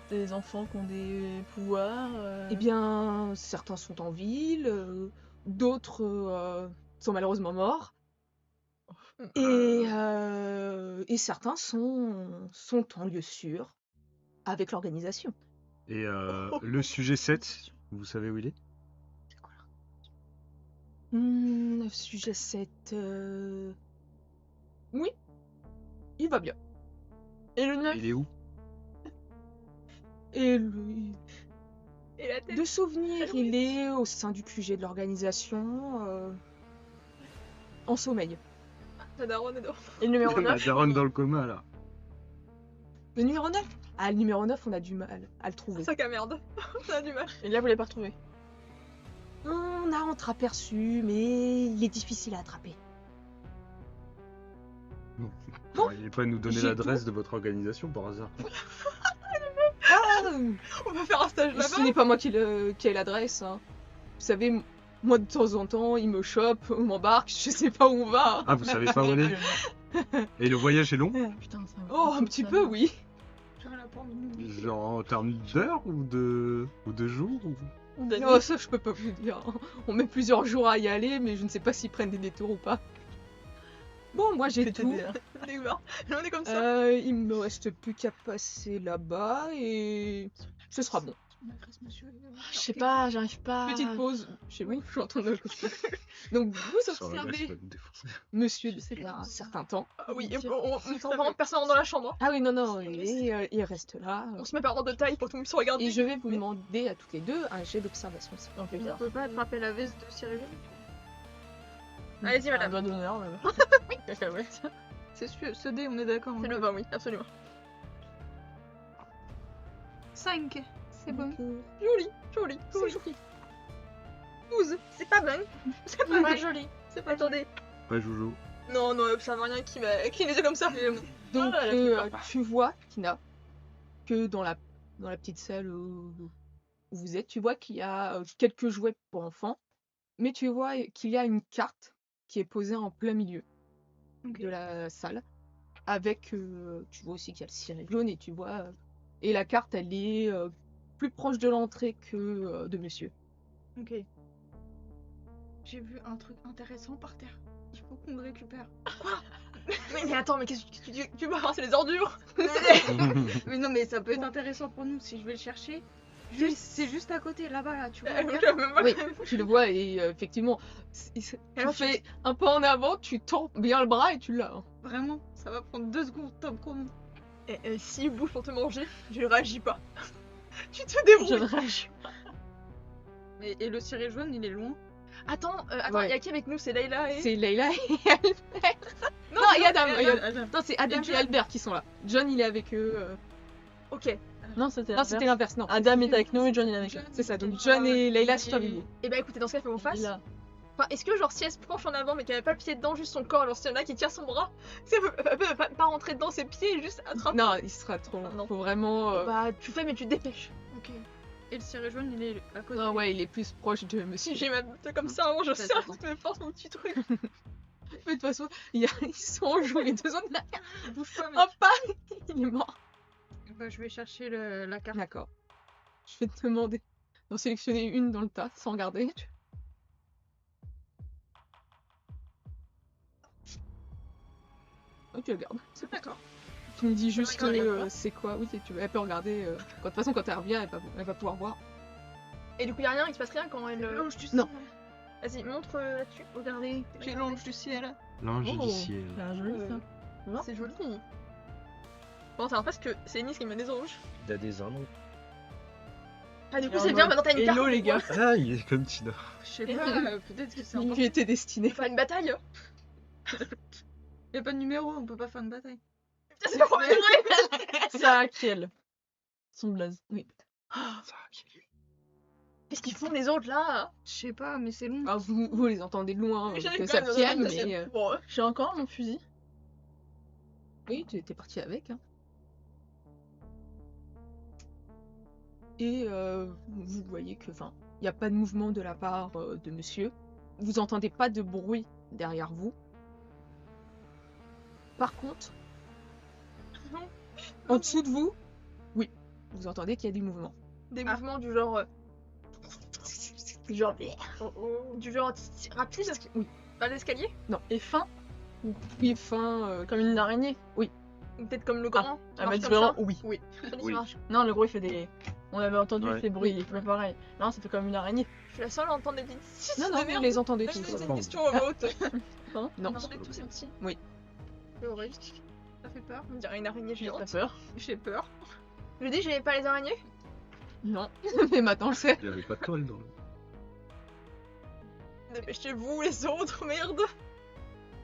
Des enfants qui ont des pouvoirs Eh bien, certains sont en ville, d'autres sont malheureusement morts, et certains sont en lieu sûr avec l'organisation. Et le sujet 7, vous savez où il est? Le sujet 7... Oui, il va bien. Et le 9? Il est où? Et lui, Et la tête. de souvenir, il est au sein du QG de l'organisation, en sommeil. La daronne est dehors. Et le numéro La 9? daronne dans le coma là. Le numéro 9? Ah, le numéro 9, on a du mal à le trouver. Sac à merde. On a du mal. Et là, vous l'avez pas retrouvé? On a entreaperçu, mais il est difficile à attraper. Bon, il n'est pas nous donner j'ai l'adresse de votre organisation par hasard. Ah, On va faire un stage là-bas. ce n'est pas moi qui ai l'adresse. Hein. Vous savez, moi de temps en temps, il me chope, on m'embarque, je sais pas où on va. Ah, vous savez pas où on est? Et le voyage est long? Putain, c'est Oh, un petit peu, oui. Genre en termes d'heures ou de jours ou... Non, ça, je peux pas vous dire. On met plusieurs jours à y aller, mais je ne sais pas s'ils prennent des détours ou pas. Bon, moi j'ai tout. On est ouvert. On est comme ça. Il me reste plus qu'à passer là-bas et ce sera bon. Je sais pas, j'arrive pas. Petite pause chez vous, je suis en train de... Donc vous Ça aurait observez pas nous défoncer. monsieur depuis un certain temps. Ah oui, on sent vraiment personne dans la chambre. Ah oui, non, il reste là. On se met par ordre de taille pour que tout le monde se regarde. Et je vais vous demander à toutes les deux un jet d'observation. s'il vous plaît. Ok, On peut pas attraper la veste de Cyril. Allez-y, Un madame. doigt d'honneur, mais... Oui, cacahuète. C'est sûr, ce dé, on est d'accord. C'est le 20, oui, absolument. 5, c'est bon. Joli, joli, C'est joli. joli. 12, c'est pas bon. C'est pas Pas bon. joli. C'est pas attendez. Pas Jojo. Non, non, ça va rien qui les yeux comme ça. Donc Ah, la flipper. tu vois, Tina, que dans la petite salle où vous êtes, tu vois qu'il y a quelques jouets pour enfants, mais tu vois qu'il y a une carte qui est posée en plein milieu de la salle, avec, tu vois aussi qu'il y a le ciré jaune, et tu vois, et la carte, elle est plus proche de l'entrée que de monsieur. Ok. J'ai vu un truc intéressant par terre. Il faut qu'on le récupère. Mais attends, mais qu'est-ce que tu vas ramasser les ordures? Mais non, mais ça peut être intéressant pour nous si je vais le chercher. C'est juste à côté, là-bas, là, tu vois. regarde. Oui, tu le vois, et effectivement, tu Alors, fais un pas en avant, tu tends bien le bras et tu l'as. Hein. Vraiment, ça va prendre 2 secondes, top chrono. Et s'il bouge pour te manger, je réagis pas. Tu te Je débrouilles. ne réagis pas. Et le ciré jaune, il est loin. Attends, Ouais. y a qui avec nous? C'est Layla et... C'est Leila et Albert. Non, il y a Adam. Non, c'est Adam et Albert qui sont là. John, il est avec eux. Ok. Non, c'était Non, c'était l'inverse, non. Adam est avec nous et John est avec eux. C'est ça, donc John et Leila sont avec vous. Et bah écoutez, dans ce cas, faut qu'on fasse. Il a- Enfin, est-ce que genre si elle se penche en avant mais qu'elle avait pas le pied dedans, juste son corps, genre s'il y en a qui tire son bras, elle peut pas rentrer dedans ses pieds et juste attraper. Non, il sera trop long. Non. Faut vraiment. Bah tu fais mais tu te dépêches. Ok. Et le ciré jaune, il est à côté. Non, ouais, il est plus proche de monsieur. Si j'ai ma bite comme ça, avant je Attends, serre attends. toutes mes forces, mon petit truc. Mais de toute façon, ils sont en joue, les deux autres. Bouge pas, Un pas, il est mort. Bah, je vais chercher la carte. D'accord. Je vais te demander d'en sélectionner une dans le tas, sans regarder. Oh, tu la gardes. C'est D'accord. Tu me dis juste regarder, quoi. c'est quoi. Oui, elle peut regarder. De toute façon, quand elle revient, elle va pouvoir voir. Et du coup, y a rien, il se passe rien quand elle. L'ange du Non. ciel. Vas-y, montre là-dessus. Regardez. J'ai l'ange du ciel. L'ange Oh. du ciel. C'est un joli ça. Non. C'est joli. Bon, c'est parce que c'est Nice qui met des anges. Il a des anneaux. Ah, du coup, Et c'est en bien, mode, maintenant t'as une carte. hello, les gars. Ah, il est comme Tina. Je sais pas, peut-être que c'est Il important. lui était On destiné. peut faire une bataille. Y a pas de numéro, on peut pas faire une bataille. Putain, c'est trop vrai. C'est à Kiel. Son blaze. Oui. Qu'est-ce qu'ils font les autres là? Je sais pas, mais c'est long. Alors, vous les entendez de loin, J'arrive que pas ça à me tienne, remettre, mais. c'est pour eux. J'ai encore mon fusil. Oui, tu étais parti avec. Hein. Et vous voyez que, enfin, il n'y a pas de mouvement de la part de monsieur. Vous entendez pas de bruit derrière vous. Par contre, en dessous de vous, oui, vous entendez qu'il y a des mouvements. Des mouvements du genre. Du genre rapide. Oui. Pas l'escalier. Et fin, Oui, fin. comme une araignée. Ou peut-être comme le grand. Elle m'a marche dit comme vraiment ça. oui. Oui. Ça Oui. marche. Non, le gros il fait des. On avait entendu Ouais. les bruits, il est pas pareil. Non, ça fait comme une araignée. Je suis la seule à entendre des petites. Non, non, vous les entendez Je tous. pose une Bon. question à voix haute. Non, On entendait tous ces petits. Oui. C'est horrible. Ça fait peur. On dirait une araignée J'ai pas géante. peur. J'ai peur. Je dis, j'aimais pas les araignées. non. Mais maintenant, le sait. Il n'y avait pas de toile dans le. Dépêchez-vous les autres, merde.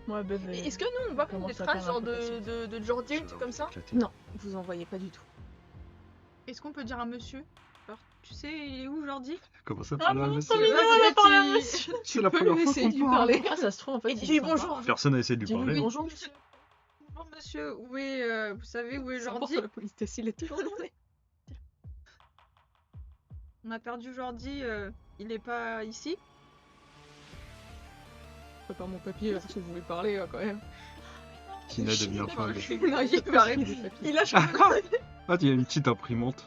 Moi, bébé. Et est-ce que nous on voit comme des commence à traces faire un genre peu de Jordi ou tout comme ça? Non, vous en voyez pas du tout. Est-ce qu'on peut dire à monsieur? Alors, tu sais, il est où aujourd'hui? Comment ça Ah parle à bon, monsieur c'est mignon, Ouais, elle a parlé à petit- monsieur. C'est la peux première lui fois essayer qu'on de lui parle. parler. Ah, ça se trouve en fait. Et il dis est sympa. bonjour. Personne n'a essayé de lui Dis-lui parler. bonjour. Monsieur. Bonjour monsieur, où est, vous savez où est C'est Jordi? pour la politesse, il est toujours demandé. On a perdu Jordi, il est pas ici? Je prépare mon papier parce que vous voulez parler quand même. Tina devient folle. Non, il paraît des papiers. Il lâche un peu. Ah, il y a une petite imprimante.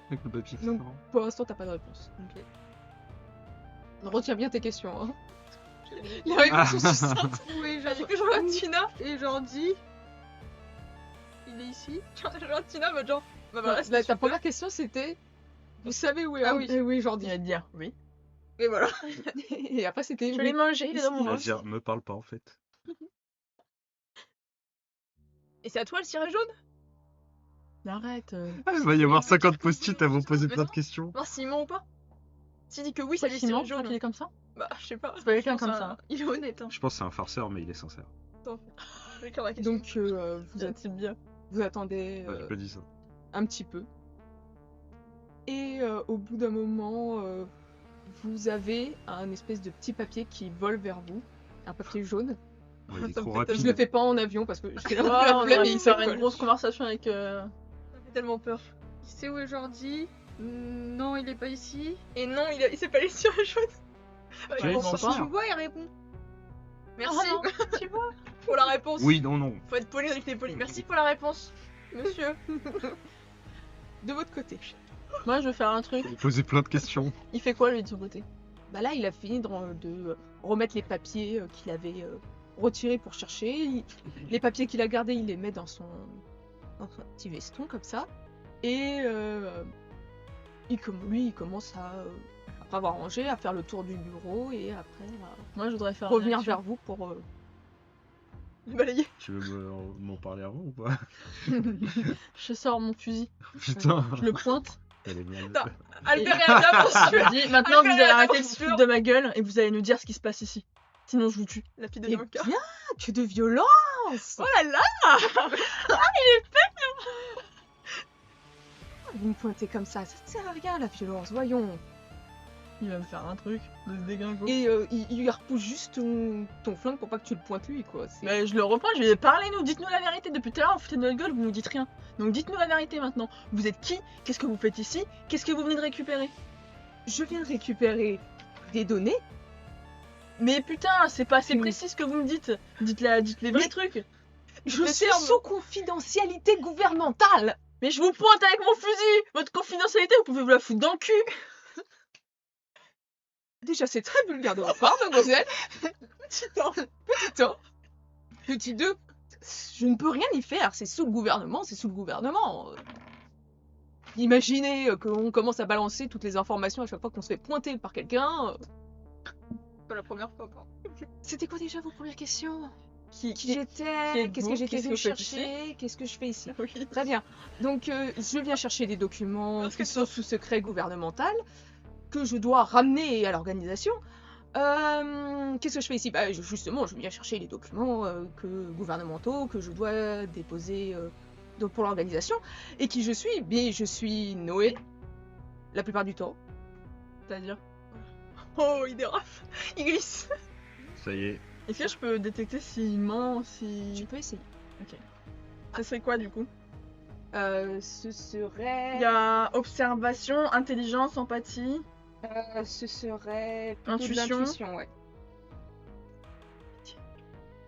Avec le papier. Donc, pour l'instant, t'as pas de réponse. Ok. Retiens bien tes questions. Hein. Les réponses sont succinctes. Où est Du Jordi? coup, je regarde Tina. Et Jordi? Il est ici? Je regarde Tina, bah genre. Bah voilà, Ta première question, c'était... Vous savez où est, Ah oui. où est Jordi? Il va te dire oui. Et voilà. Et après, c'était... Je oui. l'ai mangé, il est dans mon Il va ventre. dire, me parle pas en fait. Et c'est à toi le ciré jaune? Arrête. Ah, il va y avoir 50 post-it à vous poser Mais plein non. de questions. Voir s'il ment ou pas. S'il dit que oui, c'est C'est lui Simon, ciré je crois qu'il jaune. est comme ça. Bah, je sais pas. C'est pas quelqu'un Je pense comme à- ça. Il est honnête, hein. Je pense que c'est un farceur, mais il est sincère. Je vais écrire la question. Donc, C'est bien. vous attendez Ouais, je peux dire ça. un petit peu. Et au bout d'un moment, vous avez un espèce de petit papier qui vole vers vous. Un papier jaune. Ouais, il est Ça me trop fait rapide. Je le fais pas en avion parce que j'ai Ouais, la on flemme aurait et pu il faire s'accole. une grosse conversation avec. Ça fait tellement peur. Il sait où est Jordi? Non, il est pas ici. Et non, il s'est pas les ciré jaune. Ouais, Bon, ça pas. Tu vois, il répond. Merci Ah non, tu vois. pour la réponse. Oui, non, non. Faut être poli avec les polis. Merci pour la réponse, monsieur. De votre côté. Moi, je vais faire un truc. Il posait plein de questions. Il fait quoi lui de son côté? Bah là, il a fini de remettre les papiers qu'il avait retirés pour chercher. Les papiers qu'il a gardés, il les met dans son petit veston comme ça. Et lui, il commence à, après avoir rangé, à faire le tour du bureau et après Moi, je voudrais faire. à revenir une action. vers vous pour... Balayer. Tu veux m'en parler avant ou pas? Je sors mon fusil. Putain. Je le pointe. Elle est bien. Attends. Albert et Adam, monsieur. Je dis maintenant vous allez Albert, arrêter de bien se sûr. foutre de ma gueule et vous allez nous dire ce qui se passe ici. Sinon, je vous tue. La fille de Eh Bianca. bien, que de violence! Oh là là. Vous me pointez comme ça ne sert à rien la violence, voyons. Il va me faire un truc de ce déglingo. Et il repousse juste ton flingue pour pas que tu le pointes lui, quoi. C'est- Mais je le reprends, je lui ai parlé, nous, dites-nous la vérité. Depuis tout à l'heure, vous foutez de notre gueule, vous nous dites rien. Donc dites-nous la vérité maintenant. Vous êtes qui? Qu'est-ce que vous faites ici? Qu'est-ce que vous venez de récupérer? Je viens de récupérer des données. Mais putain, c'est pas assez Oui. précis ce que vous me dites. Dites les vrais Mais- trucs. Je Le suis terme. sous confidentialité gouvernementale. Mais je vous pointe avec mon fusil. Votre confidentialité, vous pouvez vous la foutre dans le cul. Déjà, c'est très vulgaire de votre part, mademoiselle. Petit 1. Petit 2. je ne peux rien y faire, c'est sous le gouvernement, c'est sous le gouvernement. Imaginez qu'on commence à balancer toutes les informations à chaque fois qu'on se fait pointer par quelqu'un. Pas la première fois, pas. C'était quoi déjà vos premières questions? Qui qui j'étais? êtes-vous? Qu'est-ce que j'étais Qu'est-ce que venue vous faites chercher? Qu'est-ce que je fais ici? Oui. Très bien. Donc, je viens chercher des documents Parce que qui sont sous secret gouvernemental que je dois ramener à l'organisation. Qu'est-ce que je fais ici? Bah, justement, je viens chercher les documents gouvernementaux que je dois déposer pour l'organisation. Et qui je suis? Bien, je suis Noé, la plupart du temps. C'est-à-dire. Oh, il dérape. Il glisse. Ça y est. Est-ce que je peux détecter s'il ment, Tu si. peux essayer. Ça serait quoi du coup? Ce serait... Il y a observation, intelligence, empathie. ce serait plutôt de Intuition. l'intuition, ouais.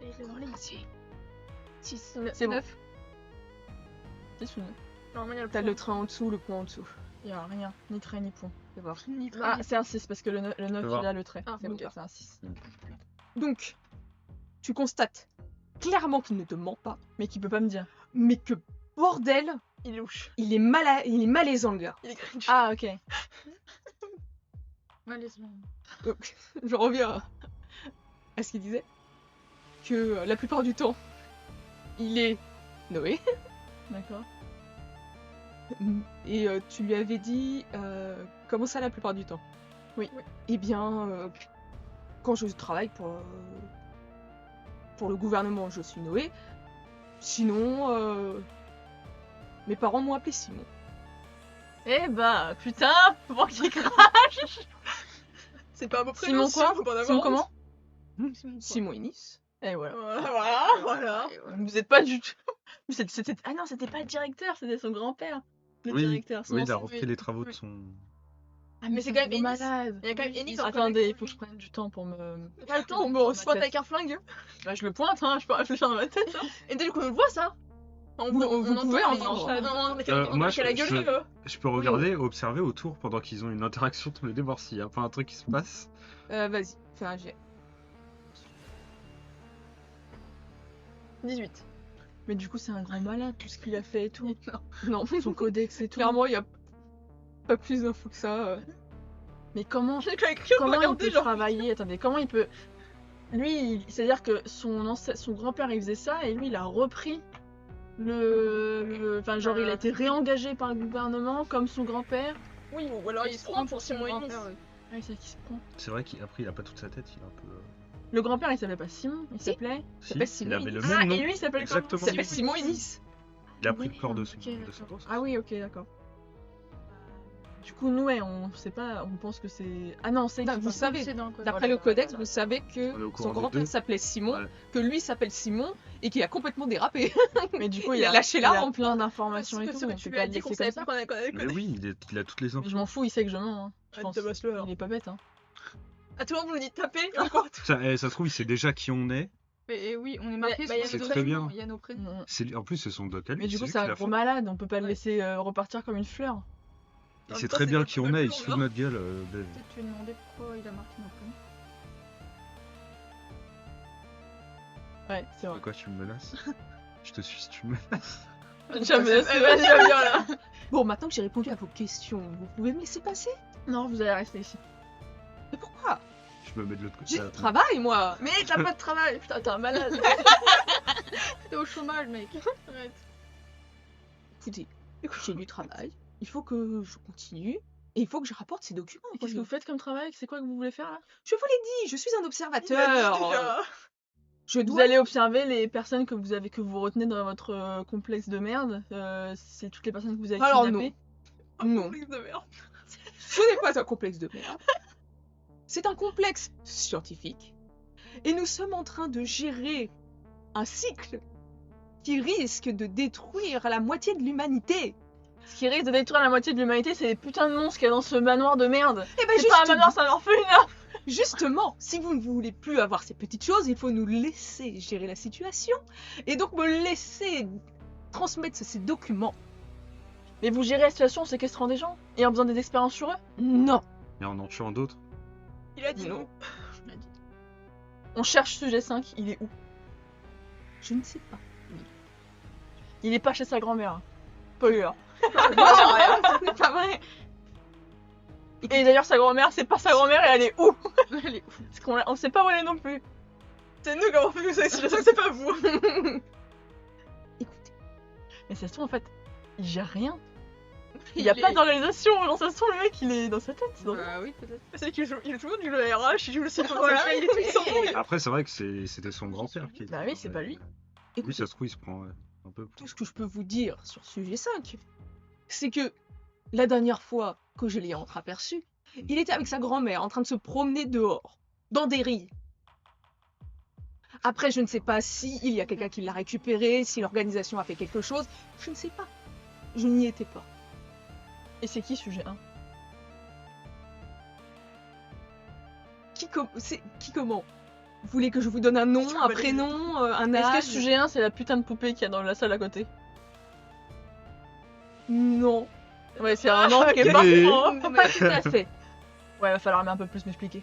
Vas-y. 6, C'est bon. 9. 10 ou 9. Normalement, il y a le T'as point. le train en dessous, le point en dessous. Il y a rien, ni trait ni point. Fais voir. Ah, c'est un 6 parce que le 9 voir. il a le trait. Ah, c'est bon, ok, d'accord. c'est un 6. Donc, tu constates clairement qu'il ne te ment pas, Mais qui peut pas me dire. mais que bordel, Il est louche. il est malaisant le gars. Il est cringe. Ah, ok. Malaisement. Donc, je reviens à ce qu'il disait. Que la plupart du temps, il est Noé. D'accord. Et tu lui avais dit comment ça la plupart du temps? Oui. Eh bien, quand je travaille pour le gouvernement, je suis Noé. Sinon, mes parents m'ont appelé Simon. Eh bah, putain, pour qu'il crache. C'est pas un beau prénom. Simon quoi? faut pas en avoir Simon honte. comment? Simon Ennis. Et voilà. Voilà. Vous êtes pas du tout. Ah non, c'était pas le directeur, c'était son grand-père. Le Oui, directeur. son Oui, il a ancien- repris les travaux de son. Ah, Mais c'est quand même un Ennis. malade. Il y a quand même Ennis en Attendez, il connect. faut que je prenne du temps pour me. Pas le temps, Dans on ma se pointe tête. avec un flingue. Bah, je le pointe, hein, je peux réfléchir dans ma tête. Hein. Et du coup, on le voit ça. Vous Vous entend, pouvez mais entendre. Moi, la gueule. Je peux regarder, observer autour pendant qu'ils ont une interaction tous les deux, voir s'il n'y a pas un truc qui se passe. Vas-y, fais un jet. 18. Mais du coup, c'est un grand malade, tout ce qu'il a fait et tout. Non, Son codex et tout. clairement, il n'y a pas plus d'infos que ça. Mais comment J'ai quand même écrit comment il regarder, peut genre. travailler? Attendez, comment il peut. Lui, c'est-à-dire que son grand-père il faisait ça et lui il a repris Enfin, genre il a été réengagé par le gouvernement comme son grand-père. Oui, ou alors il se prend pour Simon Ennis. Ah, c'est qui se prend. C'est vrai qu'après, il a pas toute sa tête, il est un peu. Le grand-père il s'appelait pas Simon, il Si. s'appelait. Si, s'appelle Simon il avait le Ennis. même Ah, nom. et lui il s'appelle comment? Exactement. Il s'appelle Simon Ennis. Il a pris Oui, le corps de son, ok, de d'accord. son boss. Ah oui, ok, d'accord. Du coup, nous, ouais, on sait pas, on pense que c'est. Ah non, c'est Non, qui vous ça savez, C'est dans le code. D'après le codex, vous savez On est que au son courant des grand-père deux. s'appelait Simon, Ouais. que lui s'appelle Simon et qu'il a complètement dérapé. Mais du coup, Il a lâché l'arme. plein d'informations et C'est tout. ce que On tu peut lui as pas le dit qu'on laisser savait comme pas ça. qu'on avait Mais oui, il a toutes les infos. Je m'en fous, il sait que je mens. Hein, je Ah, pense. tabasse-le, alors. Il est pas bête, hein. À tout le monde, vous dites taper. Et encore. Ça se trouve, il sait déjà qui on est. Mais oui, on est marqué Bah, il y a sur nos le très document, bien. il y a nos prénoms. En plus, c'est son doc à lui. Mais du coup, lui c'est qui un l'a gros fait. malade, on peut pas le Ouais. laisser repartir comme une fleur. Il En sait même temps, très c'est bien pas qui le on est, il plus se long, fout de notre gueule. Dave. Peut-être tu lui as demandé pourquoi il a marqué nos prénoms. Ouais, c'est vrai. Pourquoi tu me menaces? Je te suis si tu me menaces. Jamais, Eh, vas-y, viens là. Bon, maintenant que j'ai répondu à vos questions, vous pouvez me laisser passer? Non, vous allez rester ici. Mais pourquoi? Je me mets de l'autre côté. J'ai du travail, moi. Mais t'as pas de travail, putain, t'es un malade. T'es au chômage, mec. Arrête. Écoutez, j'ai du travail, il faut que je continue et il faut que je rapporte ces documents. Qu'est-ce que vous faites comme travail? C'est quoi que vous voulez faire là? Je vous l'ai dit, je suis un Il a dit observateur. déjà. Je Vous dois... allez observer les personnes que vous retenez dans votre complexe de merde. C'est toutes les personnes que vous avez Alors kidnappées. Non, Complexe de merde. ce n'est pas un complexe de merde. C'est un complexe scientifique. Et nous sommes en train de gérer un cycle qui risque de détruire la moitié de l'humanité. Ce qui risque de détruire la moitié de l'humanité, c'est les putains de monstres qu'il y a dans ce manoir de merde. Et ben C'est pas un manoir, c'est un orphelinat. justement, si vous ne voulez plus avoir ces petites choses, il faut nous laisser gérer la situation. Et donc me laisser transmettre ces documents. Mais vous gérez la situation en séquestrant des gens et en faisant des expériences sur eux? Non. Et en tuant d'autres. Il a dit Non. non. On cherche sujet 5, il est où? Je ne sais pas. Il est pas chez sa grand-mère. Hein. Pas lui, là. Ce n'est pas vrai. Et d'ailleurs, sa grand-mère, c'est pas sa grand-mère et elle est où? Elle est ouf. Parce qu'on sait pas où elle est non plus. C'est nous qui avons fait tout ça, je sais que c'est pas vous. Écoutez, Mais ça se trouve, en fait, il gère rien. Il y a pas d'organisation, genre ça se trouve, le mec, il est dans sa tête. C'est drôle. Oui, peut-être. C'est qu'il joue, il joue du RH, il joue le site Voilà, il est tout, il s'en fout. Après, c'est vrai que c'était son grand-père qui était. Bah oui, c'est pas lui. Lui, écoutez, ça se trouve, il se prend un peu. tout ce que je peux vous dire sur sujet 5, c'est que la dernière fois que je l'ai entreaperçu, il était avec sa grand-mère en train de se promener dehors, dans des rilles. Après, je ne sais pas si il y a quelqu'un qui l'a récupéré, si l'organisation a fait quelque chose, je ne sais pas. Je n'y étais pas. Et c'est qui sujet 1? Qui comment? Vous voulez que je vous donne un nom, un prénom, un âge? Est-ce que sujet 1, c'est la putain de poupée qu'il y a dans la salle à côté? Non, Ouais, c'est un nom qui est Mais- parfait. pas tout à fait. Ouais, va falloir un peu plus m'expliquer.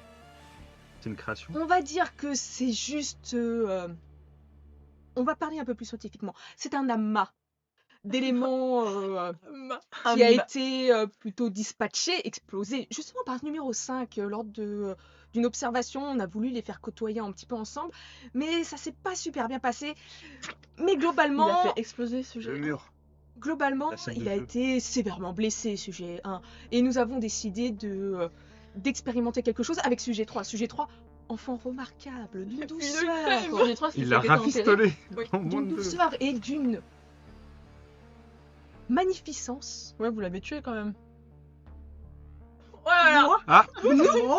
C'est une création. On va dire que c'est juste... on va parler un peu plus scientifiquement. C'est un amas d'éléments qui a été plutôt dispatché, explosé, justement par numéro 5, lors d'une observation. On a voulu les faire côtoyer un petit peu ensemble, mais ça s'est pas super bien passé. Mais Il globalement, a fait exploser sujet Le 1. mur. globalement La scène de il a feu. été sévèrement blessé, sujet 1. Et nous avons décidé d'expérimenter quelque chose avec sujet 3. Sujet 3, enfant remarquable, d'une douceur. Sujet 3, c'est Il celui l'a qui était enterré. rafistolé. Oui. en moins D'une de deux. douceur et d'une magnificence. Ouais, vous l'avez tué quand même. Moi Ah Non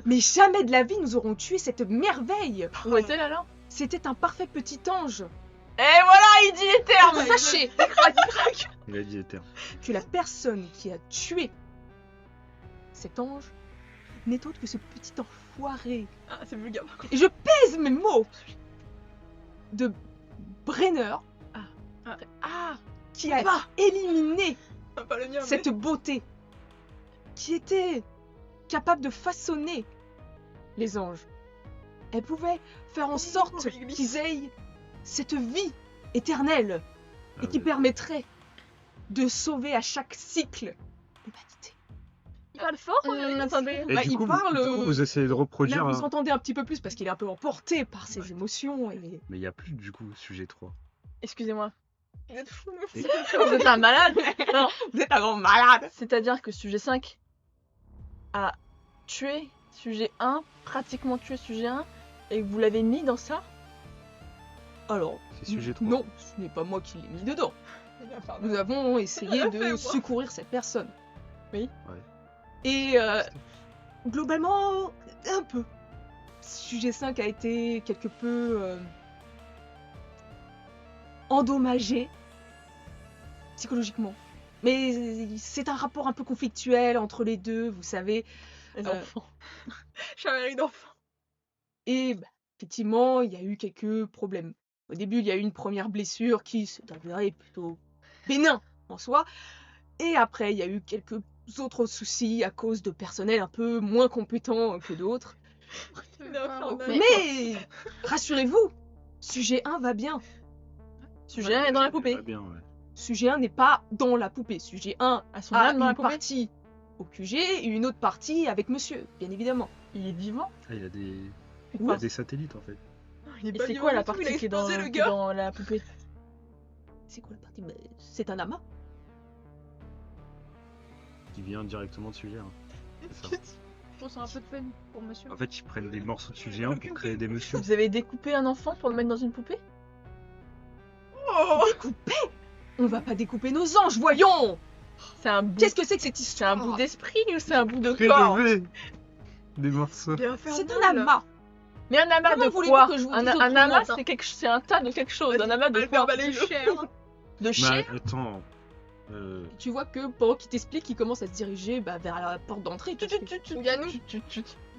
Mais jamais de la vie nous aurons tué cette merveille. Où était là là? C'était un parfait petit ange. Et voilà, il dit les termes. Sachez Il a dit les termes. que la personne qui a tué cet ange n'est autre que ce petit enfoiré. Ah, c'est vulgaire. Et je pèse mes mots de Brenner qui a éliminé Pas le mien, cette beauté qui était capable de façonner les anges. Elle pouvait faire en sorte il glisse. qu'ils aient cette vie éternelle Ah et qui ouais. permettrait de sauver à chaque cycle l'humanité. Il parle fort. Attendez. Et Bah, du il coup, parle, du coup, vous essayez de reproduire. Là, vous entendez un petit peu plus parce qu'il est un peu emporté par ses émotions. Et... Mais il n'y a plus du coup sujet 3. Excusez-moi. Vous êtes fous, Et- Vous êtes un malade. Non. Vous êtes un grand malade. C'est-à-dire que sujet 5 a tué sujet 1, pratiquement tué sujet 1, et que vous l'avez mis dans ça? Alors, C'est sujet 3. non, ce n'est pas moi qui l'ai mis dedans. Nous avons essayé de moi. secourir cette personne. Oui. Ouais. Et globalement, un peu. Sujet 5 a été quelque peu endommagé psychologiquement. Mais c'est un rapport un peu conflictuel entre les deux, vous savez. Les Euh, enfants. Chamaillerie d'enfants. Et bah, effectivement, il y a eu quelques problèmes. Au début, il y a eu une première blessure qui s'est avérée plutôt bénin en soi. Et après, il y a eu quelques autres soucis à cause de personnel un peu moins compétent que d'autres. Mais rassurez-vous, sujet 1 va bien. Sujet 1 est dans la poupée. Très bien, ouais. Sujet 1 n'est pas dans la poupée. Sujet 1 À son a âme dans la une poupée. partie au QG et une autre partie avec monsieur, bien évidemment. Il est vivant. Ah, il y a des... il y Oui. a des satellites en fait. Et c'est quoi la partie qui est dans la poupée? C'est quoi la partie? Bah, c'est un amas. Qui vient directement de sujet 1. C'est ça. Je ressens un peu de peine pour monsieur. En fait, ils prennent des morceaux de sujet 1 pour créer des messieurs. Vous avez découpé un enfant pour le mettre dans une poupée? Découper? On va pas découper nos anges, voyons! C'est un bout. Qu'est-ce que c'est que cette C'est un histoire? bout d'esprit ou c'est un bout de corps? Prélever des morceaux. C'est un amas. Mais un amas Comment de voulez-vous quoi? que je vous Un dise amas, autrement, c'est un tas de quelque chose. Un amas de quoi? De chair. De Mais chair? attends. Tu vois que pendant qu'il t'explique, il commence à se diriger vers la porte d'entrée. parce que- Où il y a nous.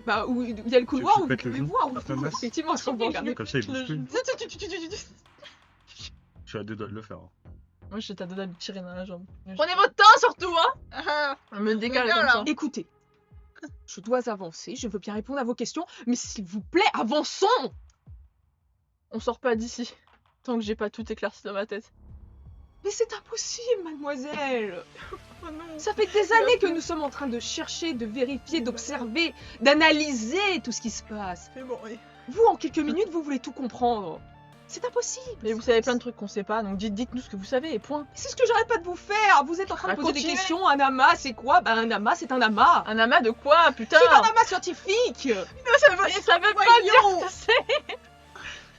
Bah, où il y a le couloir, où vous pètes le pouvez genou voir. par ta masse. Effectivement, si on peut regarder. Comme ça, il bouge plus. Je suis à deux doigts de le faire. Hein. Moi, j'étais à deux doigts de tirer dans la jambe. Prenez votre temps surtout, hein. Ah, On me décale bien, comme là. ça. Écoutez, je dois avancer, je veux bien répondre à vos questions, mais s'il vous plaît, avançons! On sort pas d'ici. Tant que j'ai pas tout éclairci dans ma tête. Mais c'est impossible, mademoiselle. Oh non. Ça fait des années que nous sommes en train de chercher, de vérifier, d'observer, d'analyser tout ce qui se passe. C'est bon, oui. Vous, en quelques minutes, vous voulez tout comprendre. C'est impossible. Mais vous savez plein de trucs qu'on sait pas, donc dites-nous ce que vous savez et point. C'est ce que j'arrête pas de vous faire. Vous êtes en train de Bah, poser des continuez. questions. Un amas, c'est quoi? Bah, un amas, c'est un amas. Un amas de quoi, putain? C'est un amas scientifique. Ça veut pas dire que c'est.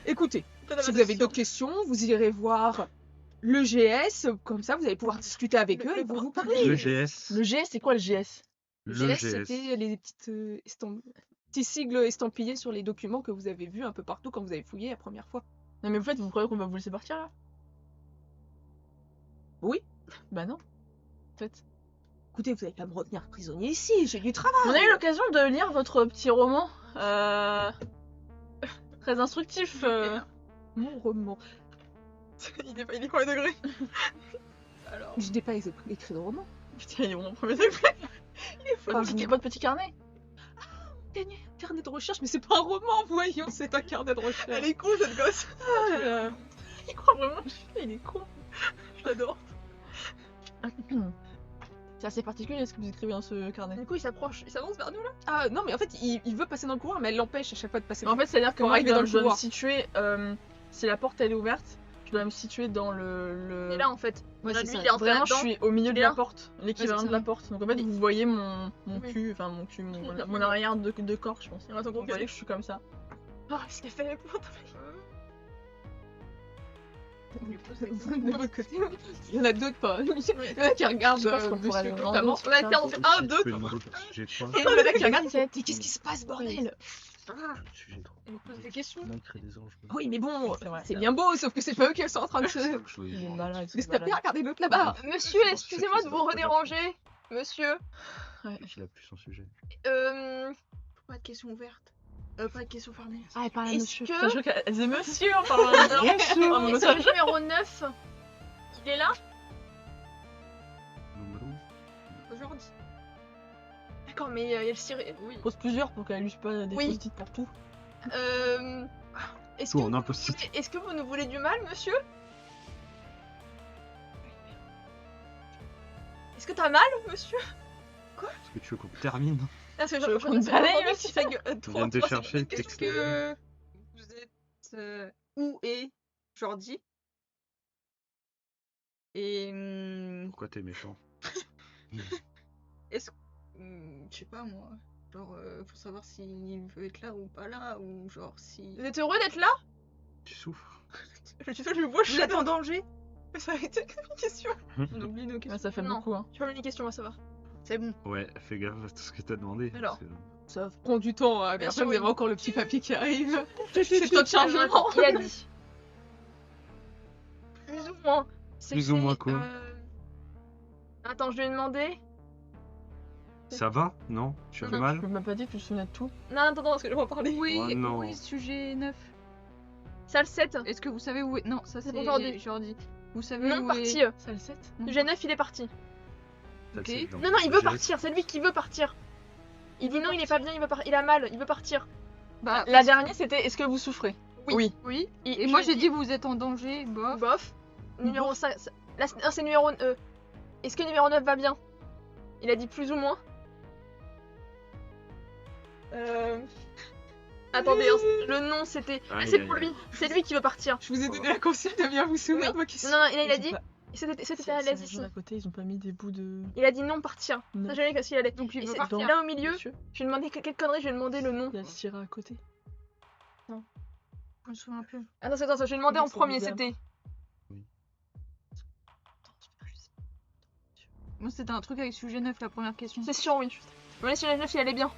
Écoutez, si vous avez d'autres questions, vous irez voir le GS. Comme ça, vous allez pouvoir discuter avec eux et vous parler. Le GS. Le GS, c'est quoi le GS? Le GS, GS. c'était les petites petits sigles estampillés sur les documents que vous avez vus un peu partout quand vous avez fouillé la première fois. Non mais en fait, vous croyez qu'on va vous laisser partir là? Oui. Bah non. En fait. Écoutez, vous n'allez pas me retenir prisonnier ici, j'ai du travail. On a eu l'occasion de lire votre petit roman. Très instructif. Mon roman. Il est premier degré. Alors. Je n'ai pas écrit de roman. Putain, il est vraiment premier degré. Votre petit carnet. Gagné un carnet de recherche, mais c'est pas un roman, voyons, c'est un carnet de recherche. Elle est con cette gosse. Il croit vraiment. Il est con. Je l'adore. C'est assez particulier ce que vous écrivez dans ce carnet. Du coup, il s'approche, il s'avance vers nous là. Ah non, mais en fait, il veut passer dans le couloir, mais elle l'empêche à chaque fois de passer. En fait, c'est-à-dire que Pour moi, arriver dans le je dois me couloir. situer. Si la porte elle est ouverte, je dois me situer dans le. Et là, en fait, Ouais, là, c'est lui, ça. il est entré Vraiment, je là-dedans. suis au milieu de Il est la là. porte, l'équivalent Ouais, c'est de la ça. porte. Donc en fait, Oui. vous voyez mon Oui. cul, enfin mon cul, Oui. mon arrière de corps, je pense. Il reste encore Vous voyez que je suis comme ça. Ah, qu'est-ce qu'elle fait pour De votre côté, il y en a d'autres pas. Il y en a qui regardent Je pense qu'on pourrait monsieur le notamment. rendre. On a été en fait 1, 2, Tu peux demander le sujet 3. Et il y en a qui regardent, ils font, mais qu'est-ce qui se passe, bordel? Le sujet 3. Elle nous pose des questions. On crée des anges. Oui, mais bon, C'est vrai. c'est bien beau, sauf que c'est pas eux qui sont en train de se Il est malade. se taper à regarder l'autre là-bas. Monsieur, excusez-moi de vous redéranger. Monsieur, Il a plus son sujet. Pas de questions ouvertes. Pas de questions fermées. Ah, elle parle à Est-ce monsieur. que- Putain, je crois qu'elle dit monsieur en parlant à monsieur. Ah, mon est-ce autre- que le numéro 9, il est là Aujourd'hui. D'accord, mais il y a le ciré. Oui. Pose plusieurs pour qu'elle use pas des Oui. post-it pour tout. Est-ce Tout que, en impossible. est-ce que vous nous voulez du mal, monsieur? Est-ce que t'as mal, monsieur? Est-ce que tu veux qu'on termine? Parce que Je veux je qu'on balaye, monsieur. On vient de te chercher. Est-ce texte. que vous êtes où est Jordi? Et Pourquoi t'es méchant? est-ce je sais pas moi, genre pour savoir s'il veut être là ou pas là, ou genre si Vous êtes heureux d'être là? Tu souffres? Je suis seule, je vois, vous êtes en danger. Ça a été une question. On oublie nos questions. Ouais, ça fait Non. beaucoup, hein. Je peux une question, moi ça va. C'est bon. Ouais, fais gaffe à tout ce que t'as demandé. Alors. parce que- Ça prend du temps, hein, mais Bien après sûr, vous oui. avez encore le petit papier qui arrive. C'est ton chargement. Il a dit. Plus ou moins. Plus ou moins quoi? Attends, je lui ai demandé. Ça va? Non? Tu as fait Non, mal? Je m'as pas dit que tu te souvenais de tout. Non, attends, parce que je vais en parler. Oui, Oh non. oui, sujet 9. Salle 7. Est-ce que vous savez où est... Non, ça c'est pour Jordi. Jordi. Vous savez Non, où parti. est... Ça le 7. G9, il est parti. T'as Ok. le site dans Non, non, il le veut sujet. partir. C'est lui qui veut partir. Il dit non, il est pas bien, il a mal, il veut partir. Bah, La dernière, c'était est-ce que vous souffrez? Oui. oui. Et Et moi j'ai dit vous êtes en danger, bof. bof. Numéro 5. Là, c'est numéro. Est-ce que numéro 9 va bien? Il a dit plus ou moins. Attendez, hein, le nom c'était. Ah, Aïe, c'est aïe, pour aïe. lui. C'est lui qui veut partir. Je vous ai donné la consigne de bien vous souvenir de ma question. Non, non, il a Ils dit. ont pas- C'était à C'est l'aise les ici. gens à côté, ils ont pas mis des bouts de. Il a dit non partir. Non. Ça, jamais qu'est-ce qu'il allait. Donc il Et veut c'est partir. là au milieu. Monsieur, Je lui ai demandé quelle connerie, je lui ai demandé le nom. il y a Syrah à côté. Je me souviens plus. Attends, je lui ai demandé en C'est premier, bizarre. c'était. Moi c'était un truc avec sujet 9 la première question. C'est sûr, oui. Je me demandais si le 9 il allait bien.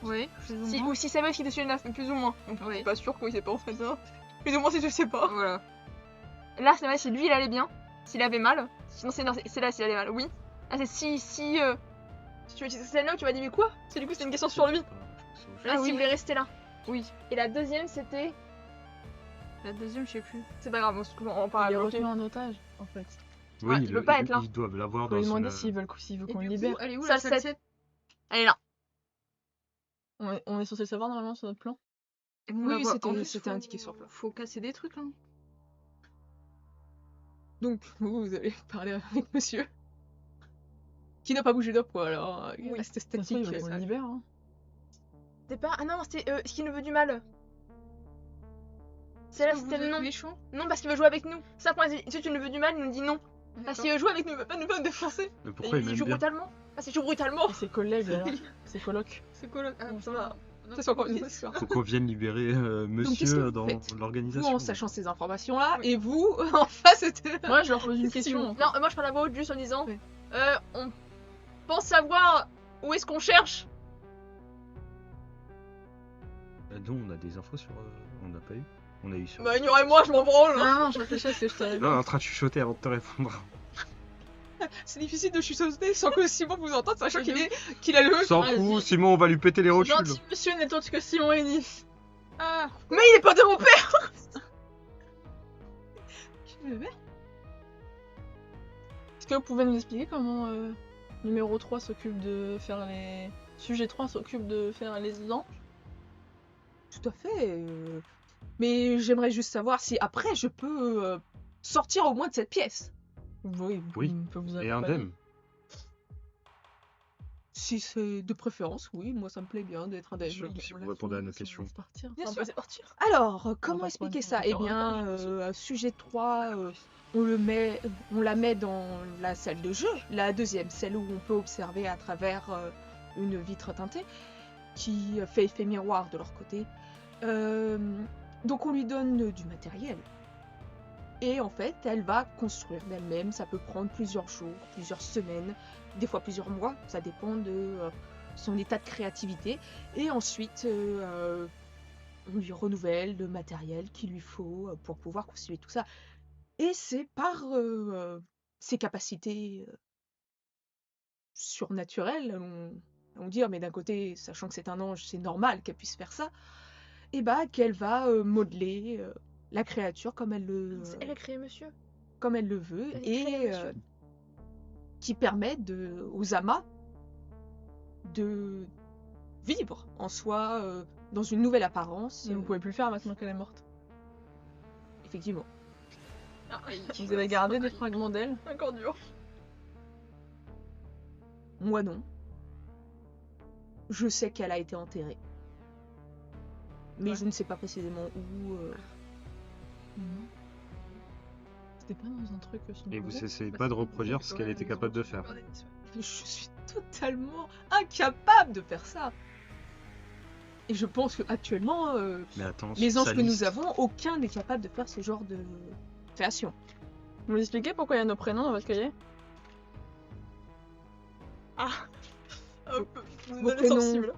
Oui, plus ou Si, moins. ou si ça veut qu'il était sur le 9, mais plus ou moins. Donc, Oui. je suis pas sûr qu'il sait pas en fait ça. Plus ou moins si je sais pas. Voilà. Là, c'est si lui il allait bien, s'il avait mal. Sinon, c'est là s'il allait mal, oui. Ah, c'est si tu veux c'est là où tu m'as dit, mais quoi? Parce que du coup, c'est une question sur lui. Là, Ah si oui. vous voulez rester là. Oui. Et la deuxième, c'était. La deuxième, je sais plus. C'est pas grave, on Il parle est à retenu en otage, en fait. Oui, il veut pas être là. Ils doivent l'avoir On peut dans lui demander une... s'il veut Et qu'on du le coup, libère. elle est où Ça, la salle c'est- 7? Elle est là. On est censé le savoir normalement sur notre plan. Oui, Oui, bah, c'était- en plus, c'était faut- indiqué sur le plan. Faut casser des trucs là. Donc, vous allez parler avec monsieur. Qui n'a pas bougé d'un poil, alors il Oui. reste Ça se trouve, statique. on le libère. Hein. C'était pas. Ah non, c'était ce qui nous veut du mal. C'est là, c'était le nom. méchant. Non, parce qu'il veut jouer avec nous. Ça, pour les tu nous veux du mal, il nous dit non. Parce qu'il veut jouer avec nous, il veut pas nous défoncer. Mais Et pourquoi il il m'aime joue bien? brutalement. Ah, c'est joue brutalement. Et ses collègues, alors. Ses colocs. C'est quoi là? Ah, Ça va. Ça, c'est encore une autre histoire. Faut qu'on vienne libérer qu'est-ce que monsieur vous dans faites Vous, l'organisation. en sachant ces informations-là, Oui. et vous, en face, c'était... Moi, je leur pose une question. Non, moi je parle à voix haute juste en disant Ouais. on pense savoir où est-ce qu'on cherche. Nous, on a des infos sur. On n'a pas eu. On a eu sur. Bah, ignorez-moi, je m'en branle. Non, je réfléchis à ce que je t'avais. Non, on est en train de chuchoter avant de te répondre. C'est difficile de chuchoter sans que Simon vous entende, sachant qu'il a le... S'en Vas-y. fout, Simon, on va lui péter les rotules. Gentil monsieur n'est autre que Simon Ennis. Ah, Mais il est pas de mon père. Est-ce que vous pouvez nous expliquer comment numéro 3 s'occupe de faire les... Sujet 3 s'occupe de faire les anges? Tout à fait. Mais j'aimerais juste savoir si après je peux sortir au moins de cette pièce. Oui, Oui. on peut vous Et accompagner. indemne. Si c'est de préférence, oui, moi ça me plaît bien d'être indemne. Si vous répondez à nos questions. Partir. Bien On sûr. peut partir. Alors, comment va expliquer prendre- ça Eh on va bien, prendre- sujet 3, on la met dans la salle de jeu. La deuxième, celle où on peut observer à travers une vitre teintée, qui fait effet miroir de leur côté. Donc on lui donne du matériel. Et en fait, elle va construire d'elle-même. Ça peut prendre plusieurs jours, plusieurs semaines, des fois plusieurs mois. Ça dépend de son état de créativité. Et ensuite, on lui renouvelle le matériel qu'il lui faut pour pouvoir construire tout ça. Et c'est par ses capacités surnaturelles, on dire, mais d'un côté, sachant que c'est un ange, c'est normal qu'elle puisse faire ça, et bah qu'elle va modeler la créature comme elle le, C'est elle qui a créé monsieur. comme elle le veut, Elle a créé et monsieur. qui permet aux amas de vivre en soi dans une nouvelle apparence. Et vous pouvez plus le faire maintenant qu'elle est morte. Effectivement. Ah, Vous avez gardé des fragments d'elle. encore dur. Moi non. Je sais qu'elle a été enterrée. Mais Ouais. je ne sais pas précisément où. C'était pas dans un truc son Et vous cousin essayez pas de reproduire ce qu'elle était capable de faire. Je suis totalement incapable de faire ça. Et je pense que actuellement, Mais attends, les sur anges sa que nous liste- avons, aucun n'est capable de faire ce genre de création. Vous nous expliquez pourquoi il y a nos prénoms dans votre cahier? Vous Vos êtes prénoms. sensible.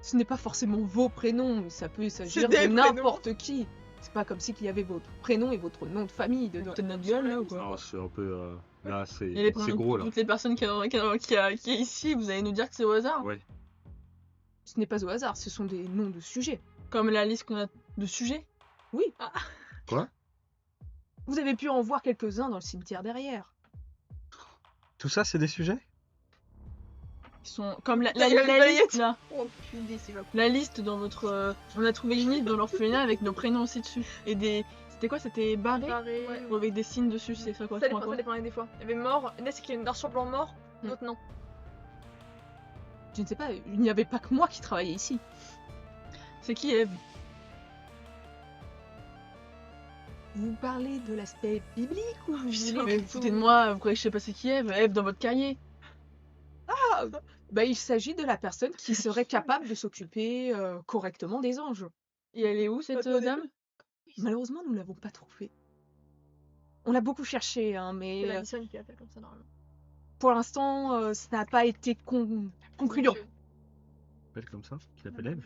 Ce n'est pas forcément vos prénoms, ça peut s'agir des de prénoms. n'importe qui. C'est pas comme si qu'il y avait votre prénom et votre nom de famille dedans. Peut-être notre gueule là ou quoi? Non, c'est un peu. Là, c'est Et les prénoms c'est de gros là. toutes les personnes qui est ici, vous allez nous dire que c'est au hasard? Ouais. Ce n'est pas au hasard, ce sont des noms de sujets. Comme la liste qu'on a de sujets? Oui. Quoi? Vous avez pu en voir quelques-uns dans le cimetière derrière. Tout ça, c'est des sujets? Ils sont comme la Il y a une liste balayette. là. Oh putain, c'est pas La liste dans votre. On a trouvé une liste dans l'orphelinat avec nos prénoms aussi dessus. Et des. C'était quoi? C'était barré? pareil. Ou avec des signes dessus, c'est ça Ça correspond à dépend, quoi? ça dépend des fois. Il y avait mort, là c'est qu'il y a une noir sur blanc mort, l'autre non. Je ne sais pas, il n'y avait pas que moi qui travaillais ici. C'est qui Eve? Vous parlez de l'aspect biblique ou vous voulez Mais plutôt- foutez de moi, vous croyez que je sais pas c'est qui Eve? Eve dans votre cahier. Bah, il s'agit de la personne qui serait capable de s'occuper correctement des anges. Et elle est où cette Attendez. dame? Malheureusement, nous ne l'avons pas trouvée. On l'a beaucoup cherché, hein, C'est mais la Nissan qui l'appelle comme ça normalement. pour l'instant, ça n'a pas été concluant. Je Appelle comme ça? Qui l'appelle Eve?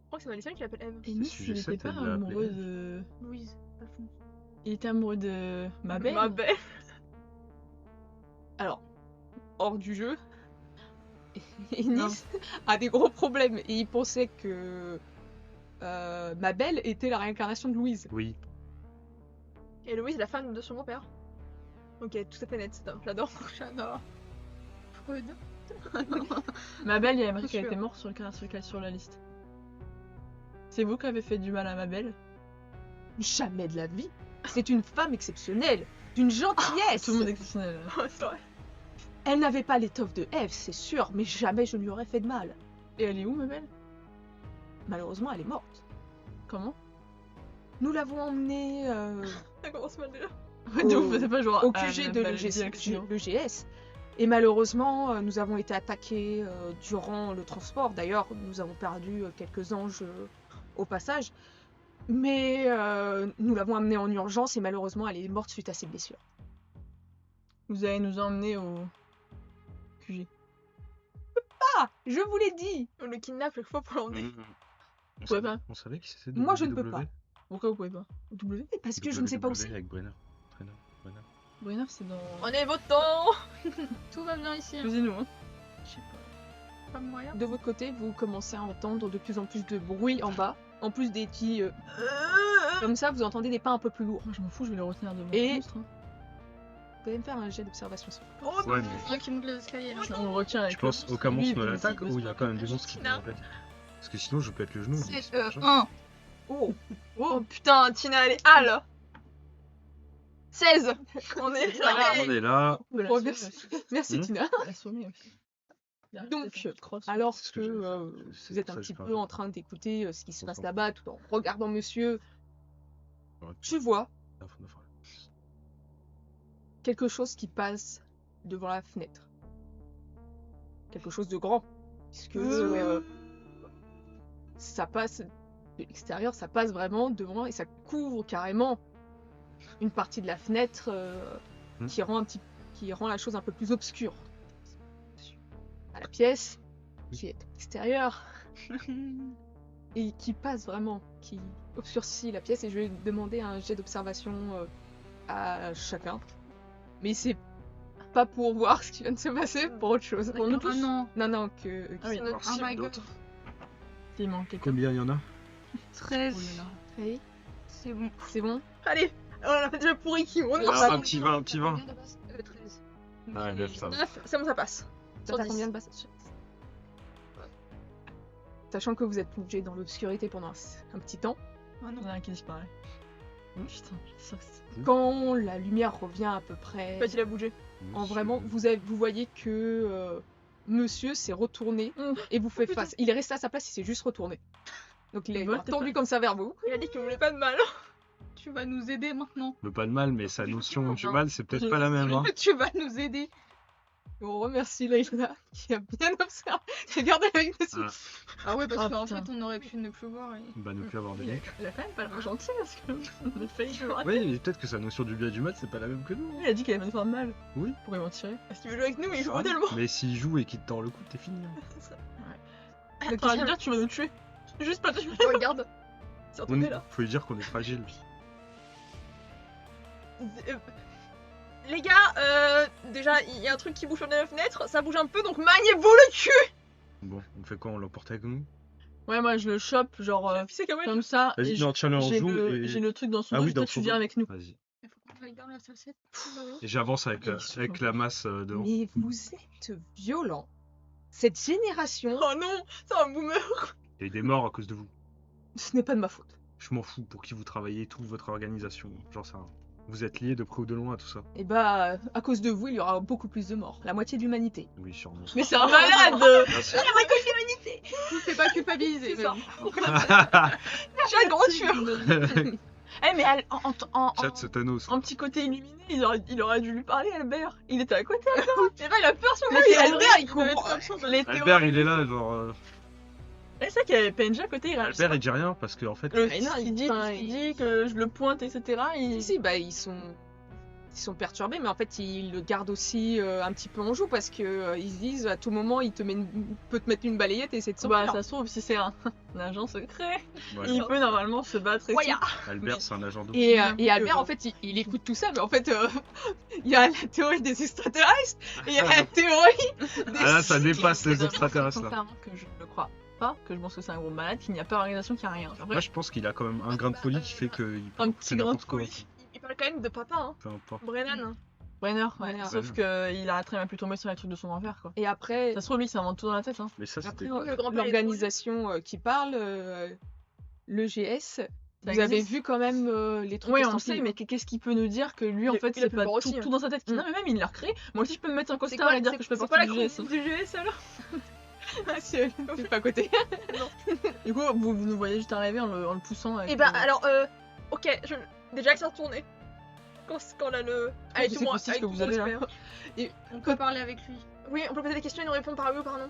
crois que c'est Madison qui l'appelle Eve. Et Nice, sujet il était 7, pas elle l'a appelé amoureux Eve. de. Louise, Alphonse. Il était amoureux de Mabel. Ma belle. Alors, hors du jeu, Ennis a des gros problèmes et il pensait que Mabel était la réincarnation de Louise. Oui. Et Louise, la femme de son beau-père. Ok, tout à fait net, ça. J'adore. J'adore. Freud. Mabel, il y a marqué Bien qu'elle sûr. était morte sur la liste. C'est vous qui avez fait du mal à Mabel? Jamais de la vie. C'est une femme exceptionnelle, d'une gentillesse. Tout le monde est exceptionnel. C'est vrai. Elle n'avait pas l'étoffe de Eve, c'est sûr, mais jamais je lui aurais fait de mal. Et elle est où, ma belle? Malheureusement, elle est morte. Comment? Nous l'avons emmenée Ça commence mal déjà. De ouf, c'est pas genre. au ah, QG elle de a pas le accident. l'EGS. Et malheureusement, nous avons été attaqués durant le transport. D'ailleurs, nous avons perdu quelques anges au passage. Mais nous l'avons amenée en urgence et malheureusement, elle est morte suite à ses blessures. Vous allez nous emmener au QG. Ah, je vous l'ai dit. On le kidnappe chaque fois pour l'emmener. On pouvez savait, pas. on savait qui c'était Moi, je ne peux WW? pas. Pourquoi vous pouvez pas? W? Parce que je ne sais pas où c'est. Avec Brenner. Brenner. Brenner, c'est dans. Prenez votre temps. Tout va bien ici. Excusez-nous, hein. Je sais pas. Pas moyen. De votre côté, vous commencez à entendre de plus en plus de bruit en bas. En plus des petits... comme ça, vous entendez des pas un peu plus lourds. Moi, je m'en fous, je vais les retenir devant Et- le monstre. Hein. Vous pouvez me faire un jet d'observation. Oh, Ouais, mais Un qui monte les escaliers. Là. On le retient avec je pense le au cas où on Oui, se met mais l'attaque c'est- ou il y a quand même des monstres qui me rappellent. Parce que sinon, je peux être le genou. C'est c'est pas grave. 1. Oh, Oh putain, Tina, elle est hal. 16. On est On est là. De la Oh, somme merci. aussi. Merci Hmm. Tina. La sommer aussi. Il arrive Donc, peut-être un cross. Alors C'est ce que que c'est vous êtes pour un ça que petit je parle. peu en train d'écouter ce qui se On passe s'en là-bas, tout en regardant monsieur, Ouais. tu vois Ah, faut me faire. quelque chose qui passe devant la fenêtre. Quelque chose de grand. Puisque ça passe de l'extérieur, ça passe vraiment devant et ça couvre carrément une partie de la fenêtre qui rend la chose un peu plus obscure. À la pièce, qui est à l'extérieur, et qui passe vraiment, qui obscurcit la pièce. Et je vais demander un jet d'observation à chacun. Mais c'est pas pour voir ce qui vient de se passer, pour autre chose. Pour nous tous. Ah non. Non, Ah oui, Voir Oh s'il y a my god. d'autres. Il manque quelqu'un. Combien il y en a? 13. Oh là là. Oui, C'est bon. c'est bon. Allez, on a déjà pourri qui on est Ah, un petit 20, un petit 20. 13. Ah, 9, ça va. 9, c'est bon, ça passe. Toi, Sur t'as 10. combien de passages? Sachant que vous êtes plongé dans l'obscurité pendant un petit temps, Ah Il y en non. a un qui disparaît. Putain, ça c'est. quand la lumière revient à peu près, En fait, il a bougé. en vraiment, vous voyez que monsieur s'est retourné Mm. et vous fait putain. face. Il est resté à sa place, il s'est juste retourné. Donc il est What the tendu fuck. comme ça vers vous. Il a dit qu'il voulait pas de mal. Tu vas nous aider maintenant. Le pas de mal, mais sa notion du mal, c'est peut-être pas la même. Hein. Tu vas nous aider. On remercie Leïla qui a bien observé, qui a gardé avec nous. Ah. Ah ouais, parce Ah, qu'en putain. fait, on aurait pu ne plus voir. Et... Bah, ne plus avoir de lien. Il a quand même pas l'air gentil parce que. On a failli le rater. Oui, mais peut-être que sa notion du bien et du mal, c'est pas la même que nous. Il a dit qu'il allait me faire mal. Oui. Pourquoi il m'en tirer? Parce qu'il veut jouer avec nous, mais il joue Ah, tellement. mais s'il joue et qu'il te tord le coup, t'es fini. Hein. Attends, je veux dire, tu vas nous tuer. Juste pas te tuer. Regarde. C'est On retourné est... là. Faut lui dire qu'on est fragile. Les gars, déjà, il y a un truc qui bouge sur la fenêtre, ça bouge un peu, donc maniez-vous le cul. Bon, on fait quoi? On l'emporte avec nous? Ouais, moi je le chope, genre C'est quand même. comme ça. et Vas-y, je- non, tiens-le en j'ai joue le, et... j'ai le truc dans son Ah dos, oui, toi dans tu son viens dos. avec nous. Vas-y. Il faut qu'on aille dans la salsette. Et j'avance avec, Ils sont avec la masse devant. Mais vous êtes violent. Cette génération, Oh non, c'est un boomer. Il y a eu des morts à cause de vous. ce n'est pas de ma faute. Je m'en fous pour qui vous travaillez, toute votre organisation. J'en sais rien. Vous êtes liés de près ou de loin à tout ça? Et bah, à cause de vous, il y aura beaucoup plus de morts. La moitié de l'humanité. Oui, sûrement. Mais c'est un malade. Bien sûr. Tu fais pas culpabiliser. C'est ça. mais bon. J'ai un grand tueur. Eh mais en Chat, c'est Thanos. petit côté illuminé, il aurait dû lui parler Albert. Il était à côté. C'est vrai, il a peur sur Mais lui. c'est Albert, il doit comprend. être Les Albert, il est là, genre. C'est ça qu'il y avait PNJ à côté, il réagit Albert, il dit rien parce qu'en fait. Le Mais non, il dit, enfin, il dit que je le pointe, etc. Il... Si, bah ils sont perturbés, mais en fait ils le gardent aussi un petit peu en joue parce que ils se disent à tout moment il peut te mettre une balayette et essayer de Bah s'enfuir. ça se trouve, si c'est un agent secret, Ouais. il peut normalement se battre et Ouais, tout. Albert, c'est un agent de. Et Albert en fait il écoute tout ça, mais en fait il y a la théorie des extraterrestres et il y a la théorie des... Ah là, ça dépasse les Je extraterrestres là. sincèrement que je ne le crois pas, que je pense que c'est un gros malade, qu'il n'y a pas d'organisation, qu'il n'y a rien. Après, Moi, je pense qu'il a quand même un grain de folie qui fait qu'il un c'est petit grain de n'importe quoi. folie. Il parle quand même de papa, hein. Peu importe. Brennan. Brenner, ouais. Brenner. Sauf qu'il a très bien pu tomber sur les trucs de son enfer, quoi. Et après, Ça se trouve, lui, ça invente tout dans la tête, hein. Mais ça, après c'était. Le grand-père est l'organisation qui parle, l'EGS, Ça Vous avez existe. vu quand même les trucs Oui, on estampillés. sait, mais qu'est-ce qui peut nous dire que lui, en Il- fait, il a c'est pu pas le voir tout, aussi, tout dans sa tête. Non, mais même, il l'a recréé. Moi aussi, je peux me mettre un C'est costard et dire que je fais c'est partie quoi la du GS. chronique du GS alors? Ah, si elle n'était pas à côté. Du coup, vous nous voyez juste arriver en le poussant. Avec Et ben alors, ok, déjà que ça retourné. Quand là le. Allez, je tout sais moi, pas si ce avec que tout vous mon avez là. expert. On peut parler avec lui. Oui, on peut poser des questions et nous répondre par oui ou par non.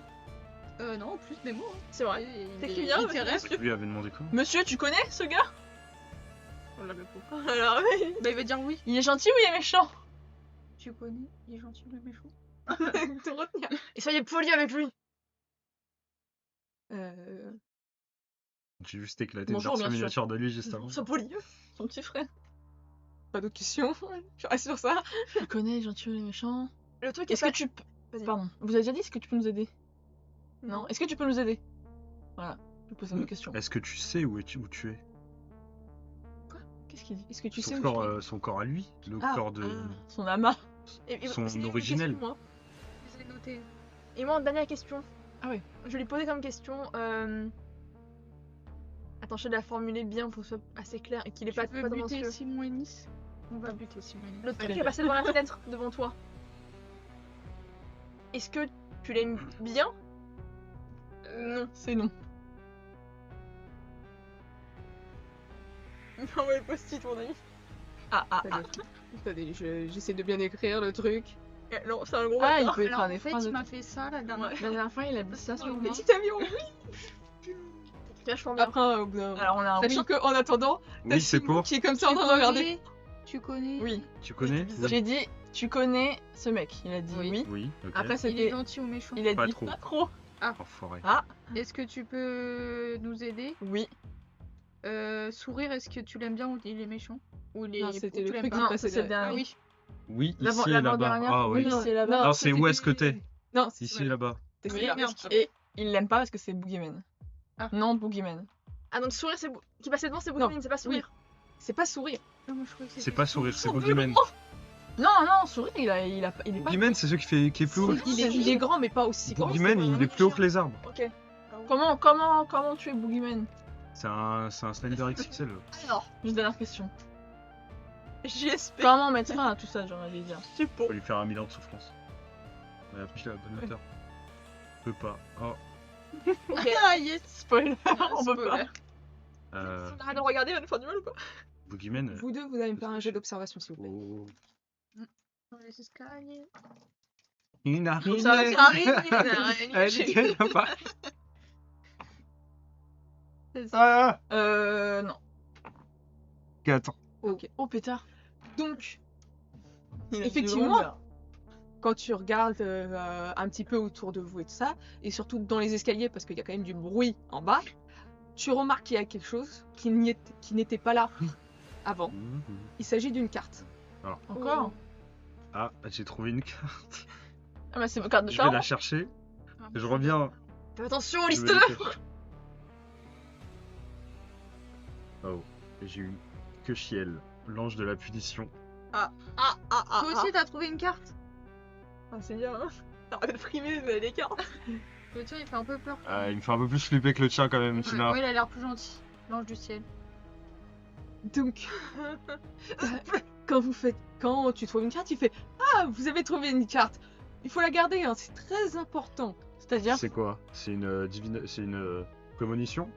Non, en plus des mots. Hein. C'est vrai. Il T'es est qui vient terrestre. Lui avait demandé quoi? Monsieur, tu connais ce gars? On l'avait pas. Alors, oui. Bah, il va dire oui. Il est gentil ou il est méchant? Tu connais, il est gentil, le méchant. Te retenir. Et soyez poli avec lui. J'ai juste éclaté une Bonjour, version bien sûr. miniature de lui juste avant. Sois poli. Son petit frère. Pas d'autres questions. Je reste sur ça. Tu le connais, gentil ou il est méchant? Le truc est Est-ce que tu peux. Vas-y. Pardon, vous avez déjà dit, est-ce que tu peux nous aider? Non. Est-ce que tu peux nous aider? Voilà, je vais poser une question. Est-ce que tu sais où tu es? Qu'est-ce qu'il dit? Est-ce que tu sais Son où corps, tu es son corps à lui, le Ah, corps de. Son amas. Son c'est une originel. question, moi. Je les ai notés. Et moi, en dernière question. Ah oui. Je vais lui poser comme question. Attends, je vais la formuler bien pour que ce soit assez clair et qu'il ait Tu pas veux pas buter tendancieux. Simon et Nice? On va buter Simon et Nice. Le truc Allez. qui est passé devant la fenêtre devant toi. Est-ce que tu l'aimes bien? Non. C'est non. Ouais, post-it, mon ami. Attendez, j'essaie de bien écrire le truc. Non, c'est un gros Ah, il bâtard. peut Alors, écrire en des fait, phrases. il m'a fait ça la dernière La dernière fois, il a dit ça sur moi. Petit avion, oui. Vachement bien. Après, au bout d'un moment. Alors, on a un oui. Sachant qu'en attendant, t'as Oui, c'est Simon quoi? qui est comme ça en train de regarder. Tu connais? Oui. Tu connais? J'ai dit, tu connais ce mec. Il a dit oui. Oui, ok. Après, Il est c'était. gentil ou méchant? Il a Pas dit trop. pas trop. Enfoiré. Ah, Est-ce que tu peux nous aider? oui. Sourire, est-ce que tu l'aimes bien ou il est méchant? Ou il est... Non, c'était ou le tu l'aimes truc pas? qui Non, passait c'est le derrière. Ah dernier. oui. Oui, ici et là-bas. L'avant-dernière. Ah oui. c'est là-bas. Non, c'est où est-ce que t'es? Non, Ici et là-bas. t'es Oui, celui-là. merde. Et il l'aime pas parce que c'est Boogeyman. Ah. Non, Boogeyman. Ah, donc sourire, c'est qui passait devant, c'est Non. Boogeyman, c'est pas sourire. C'est pas sourire. Ah, moi, je croyais que C'est c'était pas ça. sourire, c'est Boogeyman. Non, non, sourire, il est pas. Boogeyman, c'est celui qui est plus haut. Il est grand, mais pas aussi grand. Boogeyman, il est plus haut que les arbres. Ok. Comment tu es Boogeyman? C'est un Slender XXL. Alors, Juste dernière question. JSP. Comment mettre fin à tout ça, j'ai envie de dire. C'est On pour. va lui faire 1000 ans de souffrance. On a pris la bonne hauteur. On peut pas. Oh. Ok. Ah, yes! Spoiler, on peut pas. Spoiler. On arrête de le regarder, il va nous faire du mal ou pas? Boogeyman. Vous deux, vous allez me faire un jeu d'observation, s'il vous plaît. Oh. Dans les escaliers. Il n'a rien. Ça arrive, il n'a rien Elle dit. était là-bas. Ah, Non. 4. Ok. Oh pétard. Donc, Il a Effectivement. du rondeur. quand tu regardes un petit peu autour de vous et tout ça, et surtout dans les escaliers, parce qu'il y a quand même du bruit en bas, tu remarques qu'il y a quelque chose qui n'était pas là avant. Il s'agit d'une carte. Encore Ah, j'ai trouvé une carte. Ah bah c'est ma carte de Je vais chambre. la chercher. Je reviens. Fais attention, Je liste vais la 9. chercher. Oh, j'ai eu que Chiel, l'ange de la punition. Ah. Toi aussi, t'as trouvé une carte? Ah, c'est bien, hein. Arrête de frimer, vous avez des cartes. Le tien, il fait un peu peur. Il me fait un peu plus flipper que le tien quand même, Tina. Ouais, il a l'air plus gentil. L'ange du ciel. Donc, quand tu trouves une carte, il fait Ah, vous avez trouvé une carte. Il faut la garder, hein, c'est très important. C'est-à-dire C'est quoi? C'est une prémonition?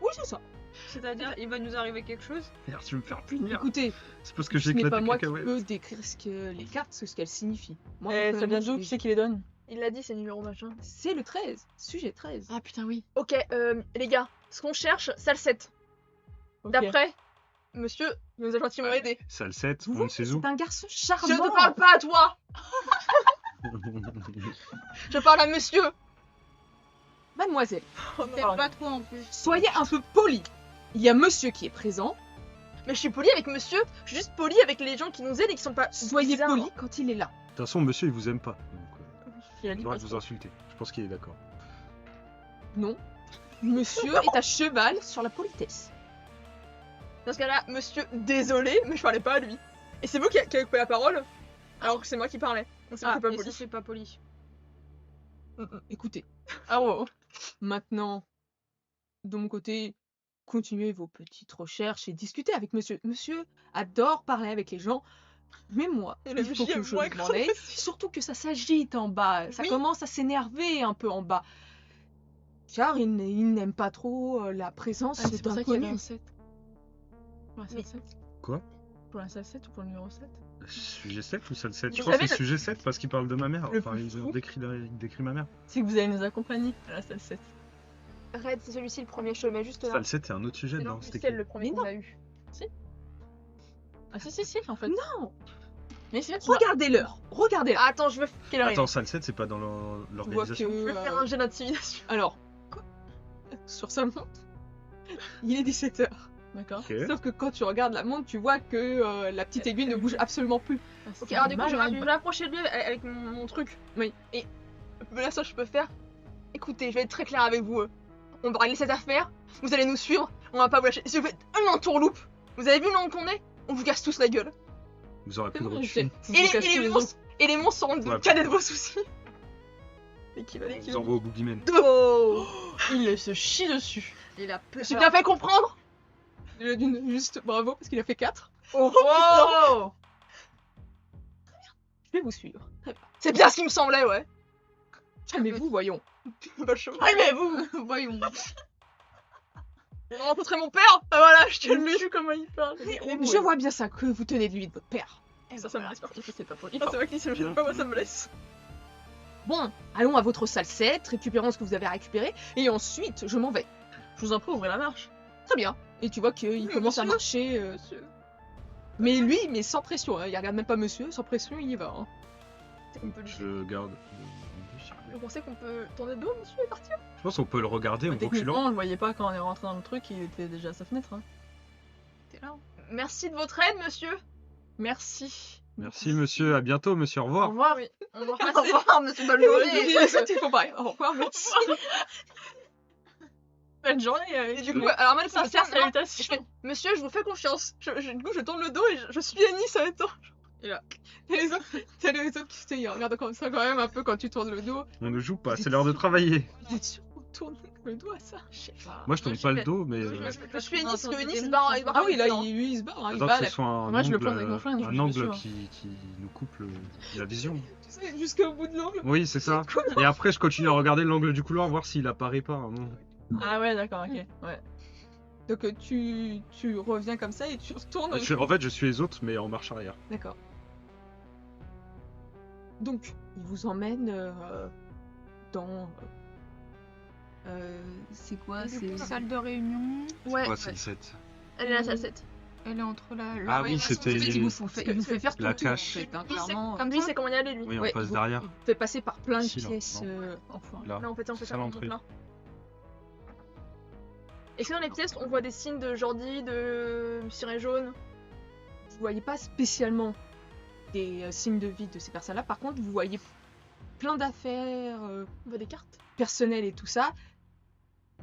Oui, c'est ça. C'est-à-dire, il va nous arriver quelque chose? Merde, tu veux me faire punir. Écoutez, C'est parce que ce j'ai n'est éclaté pas moi qui cacahuète. peux décrire les cartes, ce qu'elles signifient. Moi, ça personnellement, vient d'où? je Qui c'est qui les donne? Il l'a dit, c'est numéro machin. C'est le 13, sujet 13. Ah putain oui. Ok, les gars, ce qu'on cherche, salle 7. Ok. D'après, monsieur, il nous a gentiment aidé. Salle 7, Vous on voyez, sait c'est où? un garçon Je charmant. ne parle pas à toi. Je parle à monsieur. Mademoiselle, Peut-être pas trop en plus. soyez un peu poli. Il y a monsieur qui est présent. Mais je suis poli avec monsieur, je suis juste poli avec les gens qui nous aident et qui sont pas Soyez bizarres. poli quand il est là. De toute façon, monsieur, il vous aime pas. Donc, Il a il dit a le droit pas de vous trop. insulter. Je pense qu'il est d'accord. Non. Monsieur est à cheval sur la politesse. Dans ce cas-là, monsieur, désolé, mais je parlais pas à lui. Et c'est vous qui avez coupé la parole, alors que c'est moi qui parlais. Donc c'est beaucoup pas et ça, poli. c'est pas poli. Écoutez, Ah ouais. maintenant, de mon côté, continuez vos petites recherches et discutez avec monsieur. Monsieur adore parler avec les gens, mais moi, Et le il faut MJ que aime je moins m'en que aille. ça. Surtout que ça s'agite en bas, ça Oui. commence à s'énerver un peu en bas. Car il n'aime pas trop la présence C'est pour ça qu'il y avait un d'inconnus. 7. Pour la salle Mais- 7 Quoi? Pour la salle 7 ou pour le numéro 7 Sujet 7 ou salle 7? Je Vous crois que savez, c'est sujet 7 parce qu'il parle de ma mère. le Enfin, plus il fou. décrit ma mère. C'est que vous allez nous accompagner à la salle 7. Red, c'est celui-ci le premier, je te le mets juste là. Salle 7, c'est un autre sujet C'est dedans. non, C'était c'est qui? le premier Mais qu'on a eu. Ah si, en fait. Non, Mais c'est regardez-leur, regardez-leur. Attends, je veux. Quelle heure il est Attends, salle 7, c'est pas dans Tu vois que, l'organisation? Je veux faire un jet d'intimidation. alors, sur sa montre, il est 17h. D'accord. Ok. Sauf que quand tu regardes la montre, tu vois que la petite aiguille ne bouge absolument plus. Ok, alors du coup, je vais m'approcher de lui avec mon truc. Oui. Et là, ça, je peux faire. Écoutez, je vais être très clair avec vous. On va régler cette affaire. Vous allez nous suivre. On va pas vous lâcher. Si vous faites un entourloupe, vous avez vu le nombre qu'on est? On vous casse tous la gueule. Vous aurez plus de Vous routine. Et les monstres seront Ouais. le cadet de vos soucis. Et qui va Je vous envoie au boogeyman. Oh, Il se chie dessus. Il a peur. j'ai bien fait comprendre. Juste bravo parce qu'il a fait 4. Oh, Je vais vous suivre. c'est bien ce qui me semblait, ouais. Calmez-vous, voyons. Bah, je... Calmez-vous. Voyons. On a rencontré mon père. Ah, voilà, je te le mets. Comment il parle. Je vois bien ça, que vous tenez de lui de votre père. Ça me laisse partir. C'est pas pour Ah, c'est moi qui sais, je sais pas, moi ça me laisse. Bon, allons à votre salle 7, récupérons ce que vous avez récupéré, et ensuite, je m'en vais. Je vous en prie, ouvrez la marche. Très bien. Et tu vois qu'il Mais commence à monsieur. marcher. Mais lui, mais sans pression, hein. Il regarde même pas monsieur, sans pression, il y va. Hein. On peut lui... Je garde. Vous pensez qu'on peut tourner de dos, monsieur, et partir? Je pense qu'on peut le regarder en Techniquement, reculant. on le voyait pas quand on est rentré dans le truc, il était déjà à sa fenêtre. Hein. T'es là. Merci de votre aide, monsieur. Merci. Merci monsieur, à bientôt monsieur, au Au revoir. revoir. Oui, on va Au repasser. revoir, monsieur bonne journée. Il faut pas. Au revoir, merci. Bonne journée. Et du coup, alors moi, le sincère sincère, je salutation. fais, monsieur, je vous fais confiance. Du coup, je tourne le dos et je suis Annie, ça va être temps. T'as les autres qui ils regardent comme ça quand même un peu quand tu tournes le dos. On ne joue pas, c'est l'heure de travailler. Vous êtes sûr qu'on tourne le dos à ça? Je sais pas. Moi je tourne pas le dos, mais Je suis Annie, parce que Annie, des c'est pas... monstres. Ah oui, là, il se barre, hein, il attends va que là. ce soit un Moi, je le angle, plante avec mon flingue, je un suis angle dessus, hein. qui nous coupe la vision. Tu sais, jusqu'au bout de l'angle. Oui, c'est ça. Et après, je continue à regarder l'angle du couloir, voir s'il apparaît pas. Non. Ah ouais, d'accord, ok. Ouais. Donc tu reviens comme ça et tu retournes. En fait, je suis les autres, mais en marche arrière. D'accord. Donc, il vous emmène dans... C'est quoi? Du C'est coup, salle de réunion. Ouais, Ouais, c'est le 7. elle est à la salle 7. Elle est entre la. Ah ouais, oui, parce qu'en c'était- fait, il vous fait faire tout La le tour, en cache. fait, hein, Lui, c'est- clairement. Comme lui, c'est comment y aller, lui. Oui, on Ouais, passe il vous- derrière. il vous fait passer par plein de Ici, là, pièces. non. Enfin. Là. Là, on fait ça, on fait C'est ça, on l'entrée. fait là. Est-ce que dans les pièces, on voit des signes de Jordi, de ciré jaune? Vous voyez pas spécialement des signes de vie de ces personnes-là. Par contre, vous voyez plein d'affaires On voit des cartes? personnelles et tout ça.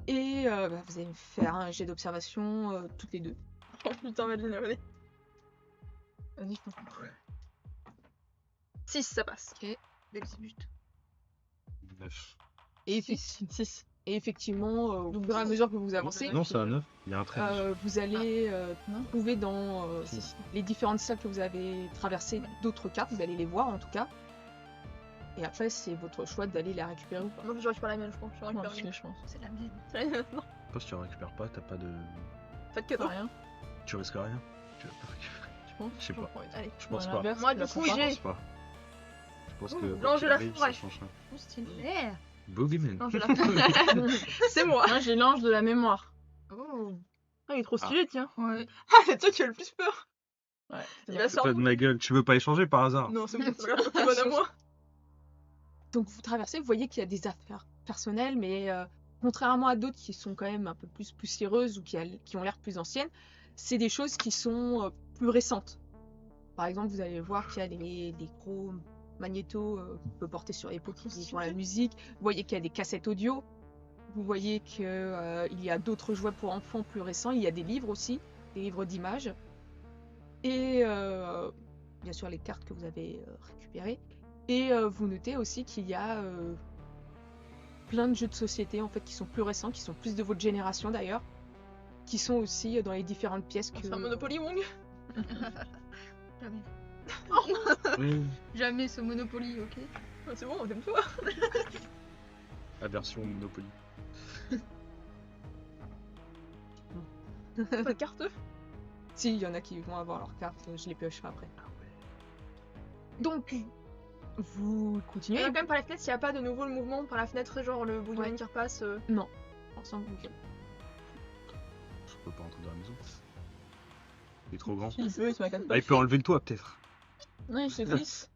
Et vous allez me faire un jet d'observation toutes les deux. Oh putain, Madeline, allez. Vas-y, je pense. 6, ça passe. D'exhibute. 9. Et, 6. et effectivement, au fur et à mesure que vous avancez, Non, c'est un 9. Il y a un trait. vous allez non. trouver dans les différentes salles que vous avez traversées d'autres cartes. Vous allez les voir en tout cas. Et après, c'est votre choix d'aller les récupérer ou pas. Moi, je récupère la mienne, je pense. Je Moi récupère aussi, la mienne. je pense. C'est la mienne. C'est la mienne maintenant. Toi, si tu récupères pas, t'as pas de. Faites que Pas non. rien, Tu risques rien. Tu vas pas récupérer. tu penses? Je sais pas. Allez. Je pense À pas. l'inverse, Moi, tu du la coup, prends pas. Je j'ai- pense pas. Je pense que. Ouh, quoi l'ange qu'il de la arrive, forêt. ça change rien. Tout stylé. Boogeyman. Non, je la C'est moi. Moi, j'ai l'ange de la mémoire. Oh. Ah, il est trop stylé, tiens. Ouais. Ah, c'est toi qui as le plus peur. Ouais. Il va C'est pas de ma gueule. Tu veux pas échanger par hasard? Non, c'est bon, c'est pas grave, c'est bon à moi. Donc vous traversez, vous voyez qu'il y a des affaires personnelles, mais contrairement à d'autres qui sont quand même un peu plus poussiéreuses ou qui ont l'air plus anciennes, c'est des choses qui sont plus récentes. Par exemple, vous allez voir qu'il y a des gros magnétos qu'on peut porter sur l'épaule qui font la musique. Vous voyez qu'il y a des cassettes audio. Vous voyez qu'il y a d'autres jouets pour enfants plus récents. Il y a des livres aussi, des livres d'images. Et bien sûr les cartes que vous avez récupérées. Et vous notez aussi qu'il y a plein de jeux de société en fait qui sont plus récents, qui sont plus de votre génération d'ailleurs. qui sont aussi dans les différentes pièces que... C'est un Monopoly, Wong. Jamais. Oui. Jamais ce Monopoly, ok. Ah, c'est bon, on t'aime toi. La version Monopoly. Pas de carte. Si, il y en a qui vont avoir leur carte, je les piocherai après. Donc, vous On continuez. regarde quand même par la fenêtre s'il n'y a pas de nouveau le mouvement par la fenêtre, genre le boogeyman qui repasse. Non. Ensemble, ok. Je peux pas rentrer dans la maison. Il est trop grand. Il peut, il se met à quatre Ah, pattes. il peut enlever le toit peut-être. Non, il se glisse.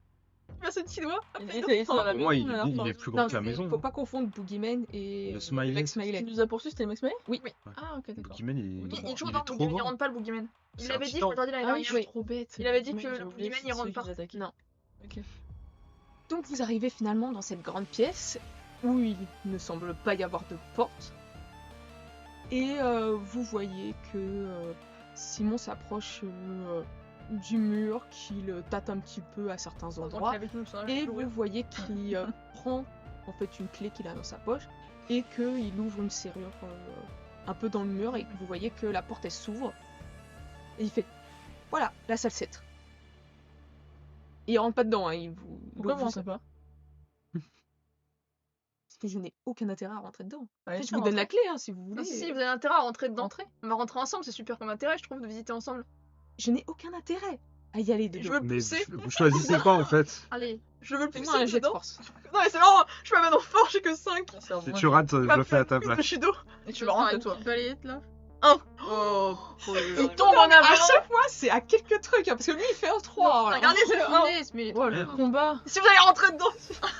Il a ses petits doigts. Il est dans la Pour moi, maison, il, là, il enfin. est plus grand Non, que la maison. faut pas confondre Boogeyman et Le Smiley. Max Qui Smiley. nous a poursuivi, c'était le Max May Oui. Ah, ok, d'accord. Boogeyman, il Il est est toujours trop dans le boogeyman, il grand. rentre pas le boogeyman. Il C'est l'avait un dit, je titan. l'ai dit l'année Ah oui, je dernière. suis trop bête. Il avait dit Mec, que j'ai le oublié boogeyman, que il rentre c'est pas. ceux qui les attaquaient. Non. Ok. Donc vous arrivez finalement dans cette grande pièce où il ne semble pas y avoir de porte. Et vous voyez que Simon s'approche du mur, qu'il tâte un petit peu à certains Tant qu'il endroits. est avec nous, ça, Et je peux vous ouvrir. voyez qu'il prend en fait une clé qu'il a dans sa poche et qu'il ouvre une serrure un peu dans le mur et vous voyez que la porte elle s'ouvre. Et il fait voilà, la salle 7. Il rentre pas dedans, hein, il vous. Pourquoi il vous ouvre rentrez pas Parce que je n'ai aucun intérêt à rentrer dedans. Allez, Je vous donne la clé hein, si vous voulez. Ah, si, vous avez intérêt à rentrer dedans. On va rentrer ensemble, c'est super comme intérêt, je trouve, de visiter ensemble. Je n'ai aucun intérêt à y aller Je dedans. veux le Mais pousser. vous choisissez quoi en fait? Allez, Je veux le Fais-moi pousser un jet de dedans. force. Non, mais c'est marrant, je suis pas maintenant fort, j'ai que 5. Si tu rates, je le fais à ta place. Je suis dos. Et tu vas rentrer, toi. Balayette là. Oh, Il tombe en À avant. chaque fois, c'est à quelques trucs, hein, parce que lui il fait un 3. regardez, c'est le 1. Punaise, mais Oh, le combat. Si vous allez rentrer dedans,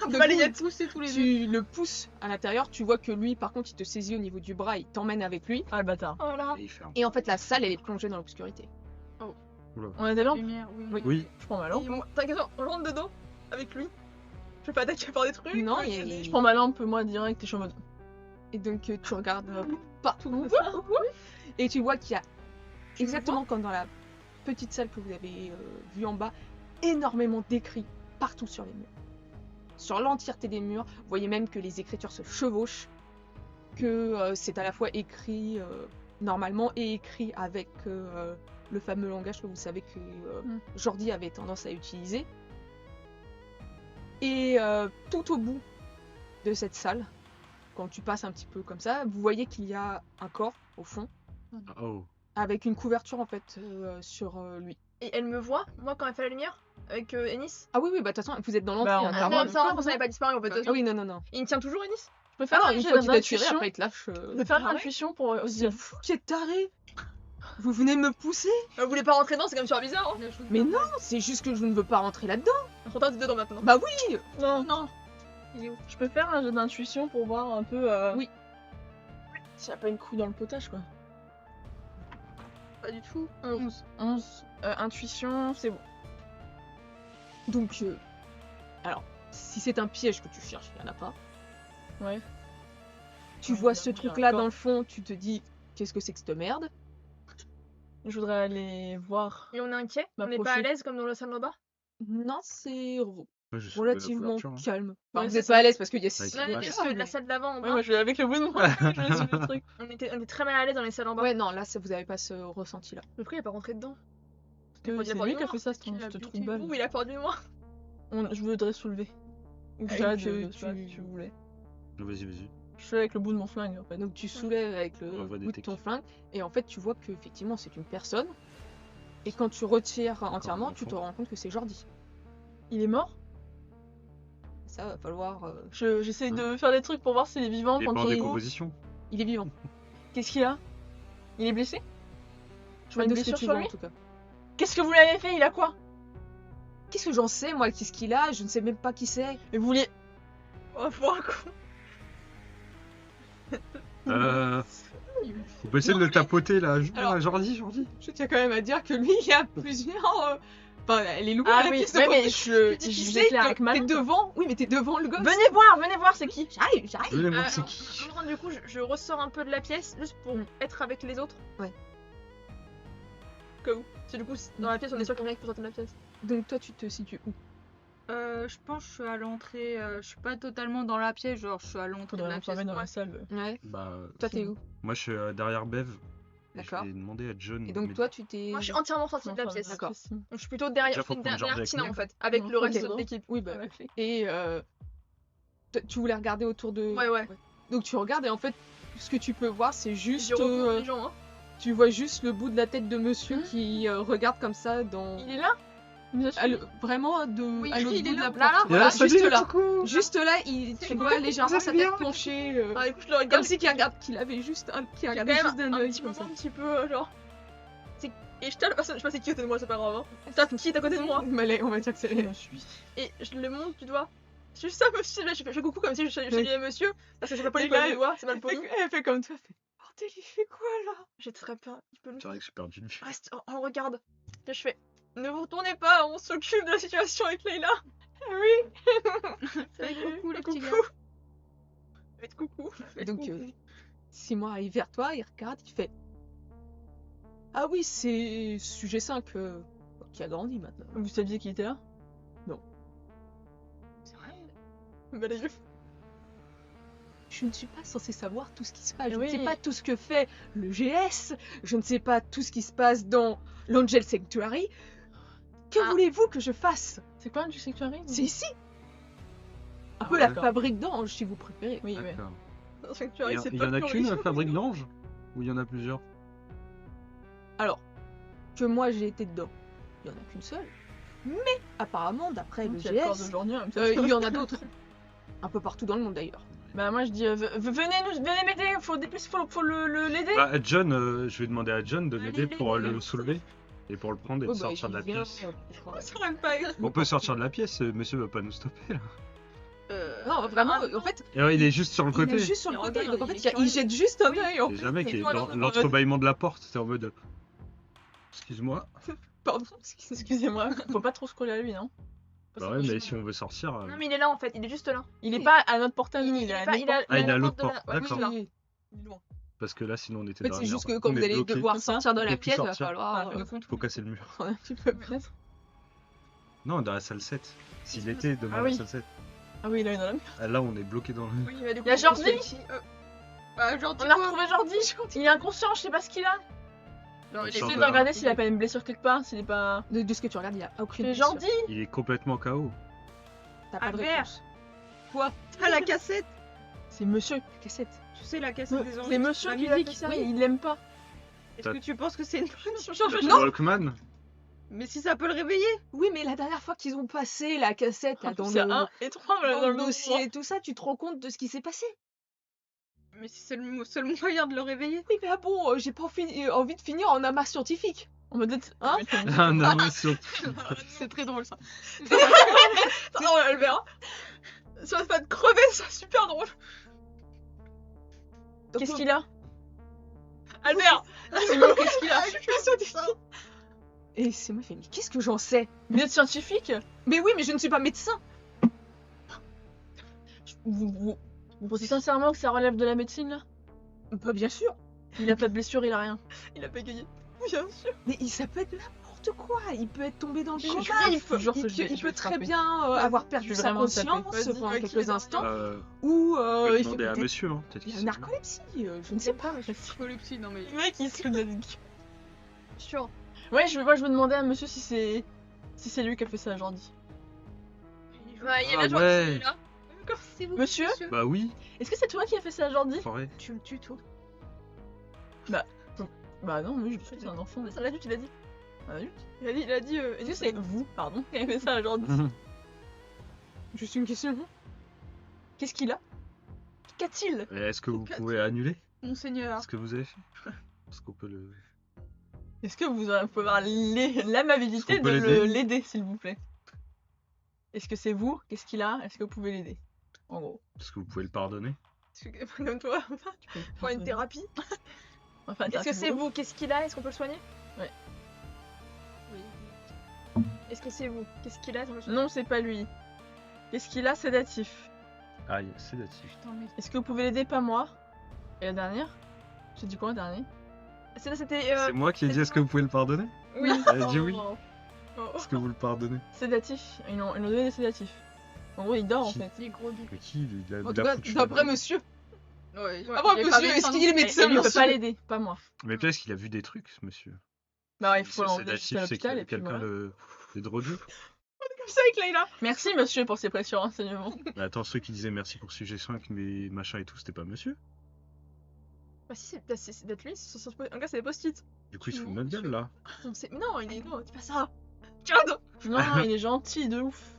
Donc, balayette. pousser tous les deux. tu le pousses à l'intérieur, tu vois que lui par contre il te saisit au niveau du bras, il t'emmène avec lui. Ah, le bâtard. Voilà. Et il ferme. Et en fait la salle elle est plongée dans l'obscurité. On a des lampes Lumière, oui. Oui. Oui, Je prends ma lampe. Et moi, t'inquiète, on rentre dedans avec lui. Je vais pas attaquer par des trucs. Non, mais et- Je prends ma lampe, moi, direct, et je suis en mode. Et donc tu regardes partout et tu vois qu'il y a exactement comme dans la petite salle que vous avez vue en bas, énormément d'écrits partout sur les murs. Sur l'entièreté des murs, vous voyez même que les écritures se chevauchent, que c'est à la fois écrit normalement et écrit avec le fameux langage que vous savez que Jordi avait tendance à utiliser. Et tout au bout de cette salle, quand tu passes un petit peu comme ça, vous voyez qu'il y a un corps au fond, oh. avec une couverture en fait sur lui. Et elle me voit, moi, quand elle fait la lumière, avec Ennis. Ah oui, oui, bah de toute façon, vous êtes dans l'entrée. Bah, hein, on a- clairement. non, le ça, corps, ça n'avait pas disparu en fait. Ah oui, non, non, non. Il me tient toujours, Ennis. Je peux faire Ah non, un une jet fois qu'il t'a tué, d'intuition. après il te lâche. Je peux faire une Ah ouais. intuition pour C'est dire. fou qui est taré. Vous venez me pousser? Vous voulez pas rentrer dedans, c'est quand même super bizarre. Hein. Mais non, c'est juste que je ne veux pas rentrer là-dedans. On rentre dedans maintenant. Bah oui. Non, Non. Il est où? je peux faire un jet d'intuition pour voir un peu. Oui. S'il n'y a pas une couille dans le potage, quoi. Pas du tout. 11. Intuition, c'est bon. Donc, alors, si c'est un piège que tu cherches, il n'y en a pas. Ouais. Tu Ouais, vois il y a ce un truc-là corps. dans le fond, tu te dis, qu'est-ce que c'est que cette merde? Je voudrais aller voir. Et on est inquiet. On n'est pas M'approcher. à l'aise comme dans le salon bas. Non, c'est Ouais, je suis de la relativement couverture, hein. calme. Enfin, Ouais, vous c'est n'êtes ça. pas à l'aise parce qu'il y a Avec Non, Ouais, mais c'est parce que la salle d'avant en bas, Ouais, moi je vais avec le bout de mon je vais suivre le truc. on est très mal à l'aise dans les salles en bas. Ouais, non, là, ça, vous avez pas ce ressenti-là. Le prix, il est pas rentré dedans. C'est Il a pas lui du qui a noir. fait ça, Tu l'as ce buté. trou de balle. Ouh, il a peur de moi. Je voudrais soulever. Ou Ah, Jade, donc, je sais pas si tu voulais. Vas-y, vas-y. Je fais avec le bout de mon flingue en fait. Donc tu soulèves avec le On voit des bout de ton techs. flingue et en fait tu vois que effectivement c'est une personne. Et quand tu retires entièrement, un tu te enfant. rends compte que c'est Jordi. Il est mort. Ça va falloir. J'essaie de faire des trucs pour voir s'il est vivant Il est pas en quand il... décomposition. Il est vivant. Qu'est-ce qu'il a? Il est blessé? Je vois Pas une de ce que blessure tu sur vois lui? en tout cas. Qu'est-ce que vous lui avez fait? Il a quoi? Qu'est-ce que j'en sais moi? Qu'est-ce qu'il a? Je ne sais même pas qui c'est. Mais vous vouliez... Oh, faut un coup. Vous pouvez essayer de le tapoter là. Alors- Jordi. Je tiens quand même à dire que lui il y a plusieurs. Enfin, elle est lourde Ah la oui, pièce de ouais, mais côté. je Plus difficile, j'éclaire avec ma T'es lampe. devant. Oui, mais t'es devant le gosse. Venez voir, c'est qui? J'arrive. Venez voir c'est qui. Du coup, je ressors un peu de la pièce juste pour être avec les autres. Ouais. Comme où. C'est du coup, dans la pièce, on est sûr qu'il y en a qui peut sortir de la pièce. Donc toi tu te situes où? Je pense que je suis à l'entrée. Je suis pas totalement dans la pièce, genre je suis à l'entrée de Faudrait la pièce. l'enfermer dans ouais. la salle. Ouais. Bah, Toi t'es où? moi je suis derrière Bev. D'accord. Je vais demander à John. Et donc mais- toi, tu t'es... Moi, je suis entièrement sortie de la Enfin, pièce. d'accord. possible. Donc, je suis plutôt derrière, Déjà, faut prendre derrière George Tina avec en fait, avec le Ok, reste de bon. l'équipe. Oui, bah, Avec les- et tu voulais regarder autour de... Ouais. Donc tu regardes et en fait, ce que tu peux voir, c'est juste... Je recours les gens, hein. tu vois juste le bout de la tête de monsieur qui regarde comme ça dans... Il est là? Vraiment à Oui, l'autre il bout est de là. la Là, porte. là, Voilà, salut, juste là. coucou. Juste là, tu vois légèrement sa tête bien. penchée. Ah, écoute, je le Comme regarde. si qu'il avait juste un, qu'il J'ai quand regardait même juste d'un un œil petit comme moment ça. un petit peu genre. Et je tire la personne, je sais pas c'est qui à côté de moi, c'est pas grave. Hein. Tape qui est à côté de moi. Mais on va dire que c'est... Je suis. Et je le montre du doigt. Je suis ça, monsieur. Là, je fais coucou comme si je saluais monsieur. Parce que c'est pas poli Et comme là, le doigt, c'est mal poli. Elle fait comme toi, elle fait... Bordel, il fait quoi là? J'ai très peur. Il peut nous. C'est vrai que j'ai perdu une vue. Reste, on regarde. Et je fais. Ne vous retournez pas, on s'occupe de la situation avec Leïla. Fais coucou, le petit gars. Coucou. Faites coucou. Et donc, coucou. Simon arrive vers toi, il regarde, il fait... Ah oui, c'est sujet 5 qui a grandi maintenant. Vous saviez qui était là? C'est vrai. Balayeux. Je ne suis pas censée savoir tout ce qui se passe. Je Oui. ne sais pas tout ce que fait le GS. Je ne sais pas tout ce qui se passe dans l'Angel Sanctuary. Que Ah. voulez-vous que je fasse? C'est quoi du sanctuary? C'est ici. Un Ah peu ouais. la fabrique d'ange, si vous préférez. Oui, ouais. D'accord. Dans Sanctuary, c'est Il y pas en a le qu'une plan fabrique d'anges? Ou il y en a plusieurs? Alors, que moi j'ai été dedans, il n'y en a qu'une seule. Mais apparemment, d'après le Donc, il y a le corps GS, d'aujourd'hui, hein, il y en a d'autres. Un peu partout dans le monde d'ailleurs. Bah moi je dis venez m'aider, faut l'aider. Bah, John, je vais demander à John de Allez, l'aider pour l'aide. le soulever. Et pour le prendre et de Oh, bah, sortir de la il vient, pièce. Ça aurait pas grave. On peut sortir de la pièce, monsieur va pas nous stopper là. Non, vraiment, en fait, Et ouais, il est juste sur le il côté. est juste sur le Il côté. regarde, Donc en il fait, est il jette juste un œil. Et jamais qu'il est toi, dans là, l'entrebâillement de la porte, c'est en mode. Excuse-moi. Pardon. Excusez-moi, faut pas trop se coller à lui, non? Bah ouais, mais si on veut sortir. Non, mais il est là en fait, il est juste là. Il est pas à notre porte à nous, il est à pas- notre porte. Ah, il est à la l'autre porte de porte, la- ouais, d'accord. oui, là. Oui. Il est loin. Parce que là, sinon on était En fait, dans la c'est juste que merde. quand On vous est allez bloqué. devoir Comme ça, sortir de on la peut plus pièce, il va sortir. falloir Ah, Faut casser le mur. un petit peu peut-être. Non, dans la salle 7. S'il était devant Ah la oui. salle 7. Ah oui, là il est dans la. Ah, là, on est bloqué dans le. Oui, mais du coup, Y a on Jordi se fait ici. Bah, genre, On a retrouvé Jordi. Il est inconscient, je sais pas ce qu'il a. Non, il Sort J'essaie de de là. regarder s'il a pas une blessure quelque part, s'il est pas. De ce que tu regardes, il n'y a aucune Mais blessure. Jordi. Il est complètement KO. T'as pas de Albert. réponse. Ah, la cassette. C'est monsieur. Cassette. Tu sais, la cassette des anges. C'est monsieur La qui l'a musique. fait ça, il l'aime pas. Est-ce que tu penses que c'est une bonne chose? Le Walkman. Mais si ça peut le réveiller. Oui, mais la dernière fois qu'ils ont passé la cassette là, dans C'est le, 1 et 3 dans le bon dossier endroit. et tout ça, tu te rends compte de ce qui s'est passé? Mais si c'est le seul moyen de le réveiller. Oui, mais ah bon, j'ai pas envie de finir en amas scientifique. On va peut-être. Hein Un invention. C'est très drôle ça. Non, Albert. Ça va te faire crever, c'est super drôle. Qu'est-ce qu'il a? Albert. Qu'est-ce qu'il a? Et c'est moi, fait, mais qu'est-ce que j'en sais? Vous êtes scientifique? Mais oui, mais je ne suis pas médecin. Vous pensez sincèrement que ça relève de la médecine là? Bah bien sûr. Il a pas de blessure, il a rien. Il a bégayé. Bien sûr. Mais ça peut être n'importe quoi. Il peut être tombé dans le Je coma. jure que je vais- Il je vais peut très frapper. bien avoir Je perdu vais sa vraiment taper. conscience Vas-y, pendant ok, quelques d'accord. instants. On Ou peut il demander à fait monsieur, hein. Peut-être il y a qu'il une sait. narcolepsie. Je ne sais pas. Narcolepsie, non mais. Le mec il se le dit. Sûr. Ouais, je veux demander à monsieur si c'est lui qui a fait ça à Jordi. Ouais, il est Ah là, genre, ouais. il est là. C'est vous, Monsieur Bah oui, Est-ce que c'est toi qui as fait ça à Jordi? forêt. Tu me tues, toi. Bah non, mais je suis un enfant. C'est un adulte, il a dit. Un adulte. Il a dit. Est-ce que c'est vous, pardon, qui avez fait ça à Jordi? Juste une question. Qu'est-ce qu'il a? Qu'a-t-il? Et est-ce que vous pouvez annuler Monseigneur. ce que vous avez fait? Parce qu'on peut le. Est-ce que vous pouvez avoir l'amabilité Est-ce qu'on de peut l'aider, s'il vous plaît? Est-ce que c'est vous? Qu'est-ce qu'il a? Est-ce que vous pouvez l'aider? En gros. Est-ce que vous pouvez le pardonner? Comme toi. Pour une thérapie. Enfin, Est-ce que c'est vous? Qu'est-ce qu'il a? Est-ce qu'on peut le soigner? Ouais. Est-ce que c'est vous? Qu'est-ce qu'il a? Est-ce qu'on peut le soigner? Non, c'est pas lui. Qu'est-ce qu'il a? Sédatif. Aïe, sédatif. Putain, mais. Est-ce que vous pouvez l'aider? Pas moi. Et la dernière? J'ai dit quoi la dernière? C'était. C'est moi qui ai dit est-ce que vous pouvez le pardonner? Oui. Elle a dit oui. Oh. Est-ce que vous le pardonnez? Sédatif. Ils ont donné des sédatifs. En gros, il dort en Qui fait. Les gros bits. Mais qui il a En tout cas, foutu d'après là-bas. monsieur. Ouais. Ah bon, il est monsieur, pas est-ce qu'il est médecin, Et lui, il peut monsieur pas l'aider, pas moi. Mais peut-être qu'il a vu des trucs, ce monsieur. Bah ouais, il faut C'est l'emmener sédatif, jusqu'à c'est l'hôpital et puis quelqu'un voilà. le drogué. Comme ça avec Layla. Merci monsieur pour ces précieux renseignements. Mais attends, ceux qui disaient merci pour sujet 5, mais machin et tout, c'était pas monsieur. Bah si, c'est d'être lui, en gars c'est des post-it. Du coup, il se fout de Non, notre gueule là. Non, il est... Non, c'est pas ça. Regarde. Non, il est gentil de ouf.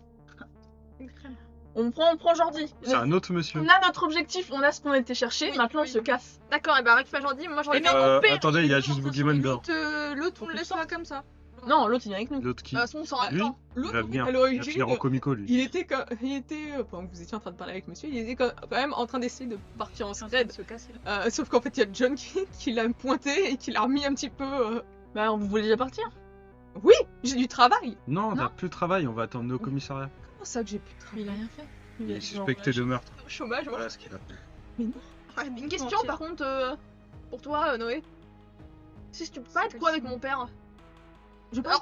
On prend Jordi. C'est un autre monsieur. On a notre objectif, on a ce qu'on était chercher, Oui, maintenant oui. on se casse. D'accord, et bah récupère Jordi, moi j'en ai Mais non, pas. mon père, Attendez, il y a est juste mort, Boogeyman dehors. L'autre, on le laisse pas comme ça. Non, l'autre il vient avec nous. L'autre qui. De toute façon, on s'en Lui attend. Il va venir. à Il va l'origine, finir en comico lui. il était pendant que vous étiez en train de parler avec monsieur, il était quand même en train d'essayer de partir en scred. Se casser. Sauf qu'en fait, il y a John qui l'a pointé et qui l'a remis un petit peu. Bah vous voulez déjà partir? Oui, j'ai du travail. Non, on Non. a plus de travail, on va attendre au commissariat. Comment ça que j'ai plus de travail? Il a rien fait. Il est suspecté de meurtre. Chômage, Voilà ce qu'il a fait. Une question par contre, pour toi, Noé. Si tu peux pas être quoi avec mon père?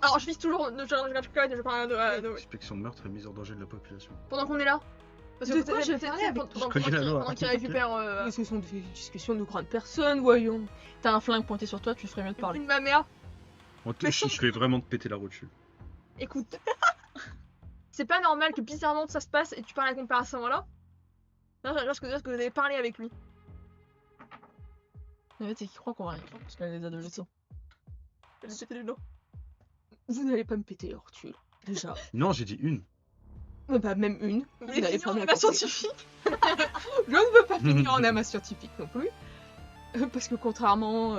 Alors je vise toujours, je parle à Noé. Suspicion de meurtre et mise en danger de la population. Pendant qu'on est là. Parce que De quoi j'ai parlé avec Je connais la loi. pendant qu'il récupère Mais ce sont des discussions de grandes personnes, voyons. T'as un flingue pointé sur toi, tu ferais mieux de une parler. de ma mère. Je vais vraiment te péter la roue dessus. Écoute. C'est pas normal que bizarrement ça se passe et tu parles avec mon père à ce moment-là. Non, parce que vous avez parlé avec lui. En fait, c'est qu'il croit qu'on va rien faire parce qu'on est des adolescents. Vous n'allez pas me péter les rotules, déjà. Non, j'ai dit une. Bah, même une. Vous n'allez pas me la pas casser. scientifique. Je ne veux pas finir en amas scientifique non plus. Parce que contrairement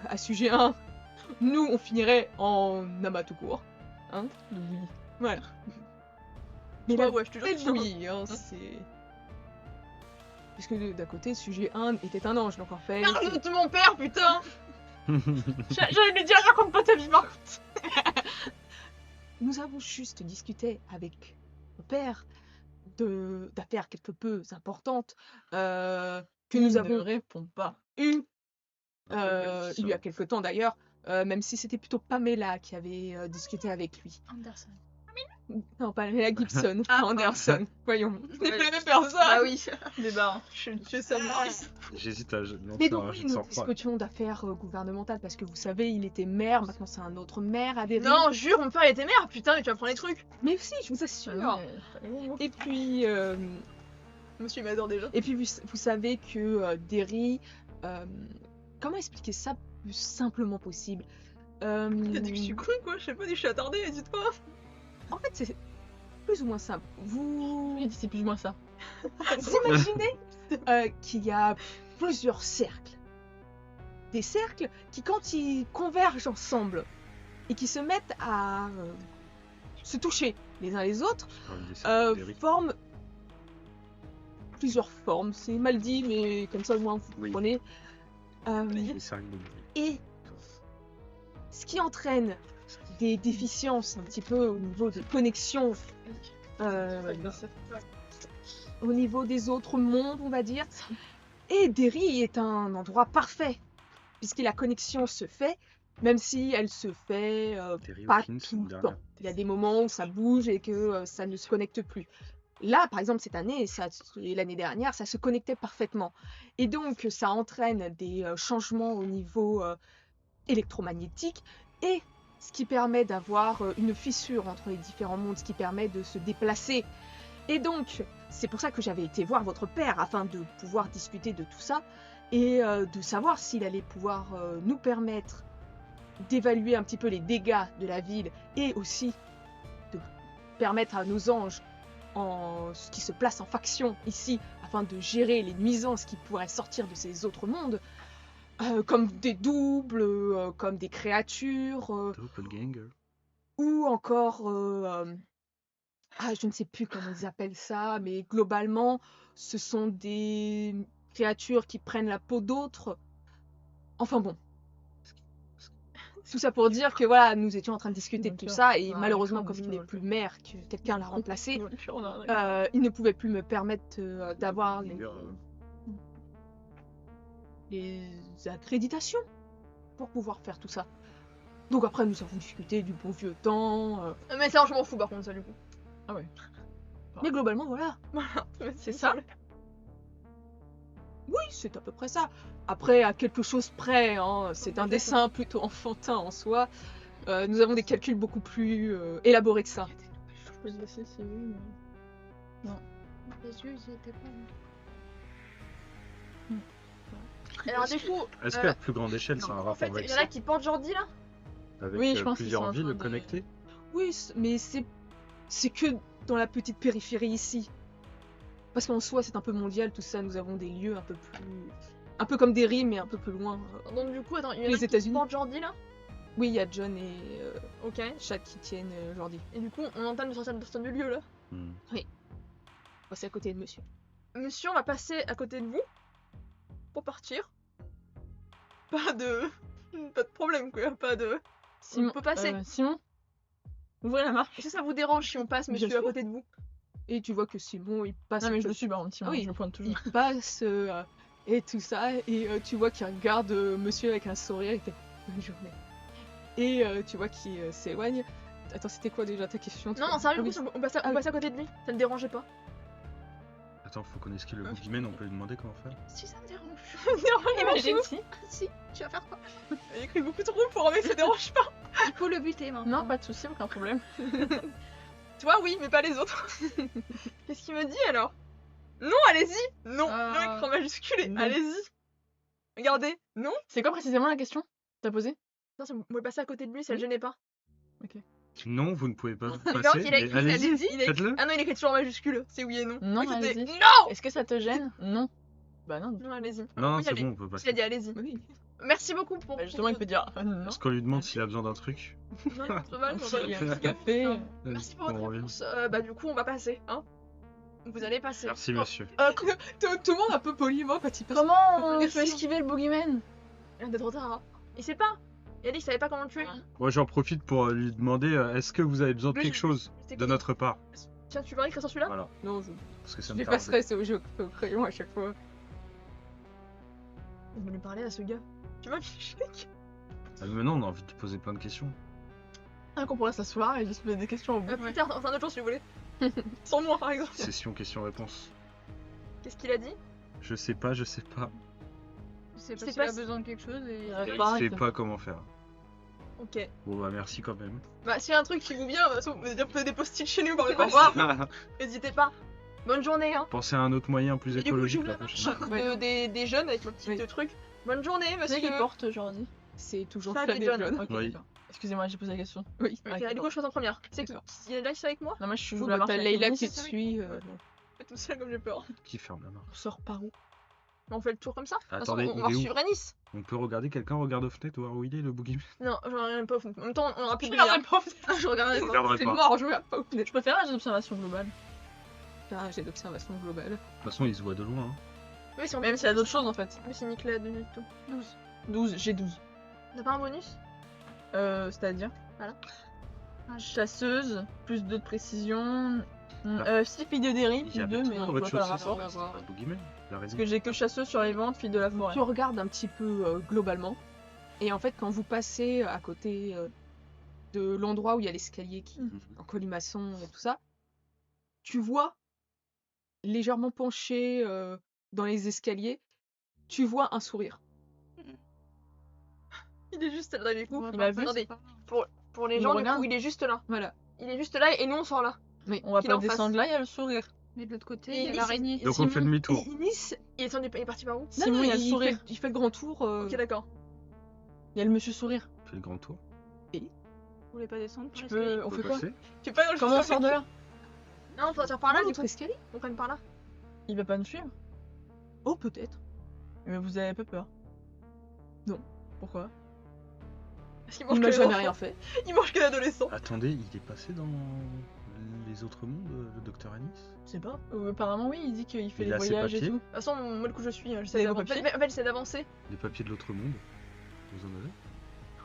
à sujet 1, nous on finirait en amas tout court. Hein, Oui. voilà. Mais là, ouais, je te jure. c'est oui, hein, c'est. Parce que d'un côté, sujet 1 était un ange, donc en fait. Parle de mon père, putain. J'allais lui dire, raconte pas ta vie par contre. Nous avons juste discuté avec mon père d'affaires quelque peu importantes que nous Ne avons réponds pas. eues il y a quelque temps d'ailleurs, même si c'était plutôt Pamela qui avait discuté avec lui. Anderson. Non, Pamela Gibson, Ah. Anderson, voyons. C'est Ouais. pas la même personne. Ah oui. Débat. Je sais J'hésite à Mais lancer donc un oui, jet de nous sang-froid. discutions d'affaires gouvernementales parce que vous savez, il était maire, maintenant c'est un autre maire à Derry. Non, jure, mon père était mère, putain, mais tu vas prendre les trucs. Mais si, je vous assure. Et puis, Monsieur, il m'adore déjà. et puis vous savez que Derry, comment expliquer ça le plus simplement possible? Il a dit que je suis crue, quoi. Je sais pas, dit que je suis attardée, mais dites pas. En fait, c'est plus ou moins simple. Vous Il dit c'est plus ou moins ça. vous imaginez qu'il y a plusieurs cercles. Des cercles qui, quand ils convergent ensemble et qui se mettent à se toucher les uns les autres, forment plusieurs formes. C'est mal dit, mais comme ça au moins vous Oui. comprenez. Et ce qui entraîne des déficiences un petit peu au niveau des connexions, au niveau des autres mondes, on va dire. Et Derry est un endroit parfait, puisque la connexion se fait, même si elle se fait pas tout le temps. Il y a des moments où ça bouge et que ça ne se connecte plus. Là, par exemple, cette année et l'année dernière, ça se connectait parfaitement. Et donc, ça entraîne des changements au niveau électromagnétique et ce qui permet d'avoir une fissure entre les différents mondes, ce qui permet de se déplacer. Et donc, c'est pour ça que j'avais été voir votre père, afin de pouvoir discuter de tout ça et de savoir s'il allait pouvoir nous permettre d'évaluer un petit peu les dégâts de la ville et aussi de permettre à nos anges qui se placent en faction ici afin de gérer les nuisances qui pourraient sortir de ces autres mondes, comme des doubles, comme des créatures, Doppelganger. ou encore, je ne sais plus comment ils appellent ça, mais globalement, ce sont des créatures qui prennent la peau d'autres. Enfin bon. Tout ça pour dire que voilà, nous étions en train de discuter de tout ça, et malheureusement, comme il n'est plus maire, que quelqu'un l'a remplacé, il ne pouvait plus me permettre d'avoir les accréditations pour pouvoir faire tout ça. Donc après, nous avons discuté du bon vieux temps. Mais ça, je m'en fous par contre, ça du coup. Mais globalement, voilà. C'est ça. Oui, c'est à peu près ça. Après, à quelque chose près, hein, c'est un dessin plutôt enfantin en soi. Nous avons des calculs beaucoup plus élaborés que ça. Je peux se laisser, c'est oui, mais... Les yeux, ils étaient pas. Alors du coup, Est-ce qu'à plus grande échelle, c'est un en rapport fait, avec il y en ça? a qui portent Jordi là. Avec Oui, je pense qu'ils plusieurs sont en train villes de- connectées? Oui, mais c'est que dans la petite périphérie ici. Parce qu'en soi, c'est un peu mondial tout ça. Nous avons des lieux un peu plus, un peu comme des rimes, mais un peu plus loin. Donc du coup, attends, il y en a Les qui États-Unis. portent Jordi là. Oui, il y a John et Ok. Chad qui tiennent Jordi. Et du coup, on entame de sortir du lieu là. Hmm. C'est à côté de monsieur. Monsieur, on va passer à côté de vous pour partir. Pas de problème quoi, pas de. Simon, On peut passer. Simon, ouvrez la marche. Est-ce que ça vous dérange si on passe, Bien monsieur, à sûr. côté de vous? Et tu vois que Simon, il passe. Non mais un je peu- le suis par contre, Simon, Ah oui. je le pointe toujours. Il passe et tout ça. Et tu vois qu'il regarde monsieur avec un sourire. Il fait bonne journée. Et tu vois qu'il s'éloigne. Attends, c'était quoi déjà ta question? Non, non, sérieux, Ah oui. on passe Ah oui. à côté de lui. Ça ne dérangeait pas. Attends, faut qu'on esquive le boogeyman, on peut lui demander comment faire. Si ça me dérange. Imagine si. Si, tu vas faire quoi? Il écrit beaucoup trop pour mais ça dérange pas. Il faut le buter maintenant. Non, pas de soucis, aucun problème. Toi, oui, mais pas les autres. Qu'est-ce qu'il me dit alors? Non, allez-y. Non, le écran majuscule et Non. allez-y. Regardez. Non. C'est quoi précisément la question que t'as posée? Non, ça, vous pouvez passer à côté de lui, ça le Oui. gênait pas. Non, vous ne pouvez pas Non, passer, il a mais écrit allez-y, allez-y. Il a écrit- faites-le. Ah non, il écrit toujours en majuscule. C'est oui et non. Non, Oui, c'était- allez-y. Non. Est-ce que ça te gêne? Non. Bah non. Non, allez-y. Non, Oui, c'est allez. bon, on peut Il a passer. dit allez-y. Oui. Merci beaucoup pour. Bah justement, il peut dire non. Est-ce qu'on lui demande s'il a besoin d'un truc? Non, il est très mal, on va Il y a aller. un café. Merci pour votre On revient. réponse. Bah du coup, on va passer, hein. Vous allez passer. Merci, monsieur. Tout le monde un peu poliment quand il passe. Comment on Merci. peut esquiver le boogeyman? Il est trop tard. Hein. Il sait pas. Il a dit qu'il savait pas comment le tuer. Moi, j'en profite pour lui demander est-ce que vous avez besoin de Oui, quelque chose c'est de qui notre part? Tiens, tu veux écrire sur celui-là? Voilà, Non, je parce que ça je me les tarde. passerai au crayon à chaque fois. On va lui parler à ce gars. Tu veux Michel? Maintenant, on a envie de poser plein de questions. Ah, qu'on pourrait s'asseoir et juste poser des questions au bout. Plus tard, dans un autre jour si vous voulez. Sans moi par exemple. Session questions-réponses. Qu'est-ce qu'il a dit? Je sais pas, je sais pas. Je sais pas C'est s'il a pas- besoin de quelque chose et. Ouais. Je pareil, sais ça. pas comment faire. Ok. Bon, bah merci quand même. Bah s'il y a un truc qui vous vient, de toute façon, vous pouvez dire des post-it chez nous par le revoir. N'hésitez pas. Bonne journée hein. Pensez à un autre moyen plus Et du coup, écologique j'ouvre la la marche prochaine. des jeunes avec le petit Oui. truc. Bonne journée C'est monsieur. qui porte aujourd'hui? C'est toujours Fab Fab et et John. John. Ok, Oui. d'accord. Excusez-moi, j'ai posé la question. Oui. Ok, du coup je passe en première. C'est qui? D'accord. Il y en a qui sont avec moi? Non, moi je suis Vous, la marche t'as avec Leïla Nice. qui te suit. Je suis tout seul comme j'ai peur. Qui ferme la main? On sort par où? On fait le tour comme ça? De toute façon, Attendez, on il va est où? suivre à Nice. On peut regarder, quelqu'un regarde aux fenêtres, voir où il est le boogeyman? Non, j'en ai rien pas. En même temps, on aura plus de regarderai lumière. Je regarderai Je pas. regarderai C'est pas. mort, je regarde pas où vous êtes. Je peux faire un jeu d'observation globale. Ah, j'ai d'observation globale. De toute façon, il se voit de loin. Hein. Oui, si on Même s'il y a d'autres choses en fait. Mais c'est Nicolas de tout. 12, j'ai 12. T'as pas un bonus? C'est-à-dire Voilà. Chasseuse, plus 2 de précision. Ah. Fille de Derry, Il y plus avait 2, mais tout on au voit pas le rez-de-chaussée, rapport. On va voir. c'est un boogeyman. Il a Parce raison. que j'ai que chasseuse survivante, fille de la forêt. Tu regardes un petit peu globalement. Et en fait, quand vous passez à côté de l'endroit où il y a l'escalier qui en colimaçon et tout ça, tu vois légèrement penché dans les escaliers, tu vois un sourire. Il est juste là, du coup. Il m'a vu. Attendez, pour les Il gens, me du regarde. coup, il est juste là. Voilà. Il est juste là et nous on sort là. On va Qu'il est pas en face. descendre là, il y a le sourire. Mais de l'autre côté, Et il y a Nice, l'araignée. Donc on fait demi-tour. Et Nice, il est parti par où? Simon, il y a le sourire. Il fait le grand tour. Ok, d'accord. Il y a le monsieur sourire. On fait le grand tour. Vous voulez pas descendre par Tu l'escalier peux... On On fait peut quoi passer. Tu peux pas Comment on sort de là? Non, on doit faire par là, du notre coup. escalier. On prenne par là. Il va pas nous suivre? Oh, peut-être. Mais vous avez pas peur? Non. Pourquoi? Parce qu'il Il mange m'a que jamais les rien enfants. fait. Il mange que l'adolescent. Attendez, il est passé dans les autres mondes, le docteur Anis? Je sais pas. Apparemment, oui, il dit qu'il fait Il les a ses voyages et papiers. tout. De toute façon, moi, le coup, je suis. J'essaie Des d'avancer. papiers En fait, j'essaie d'avancer. Les papiers de l'autre monde? Vous en avez?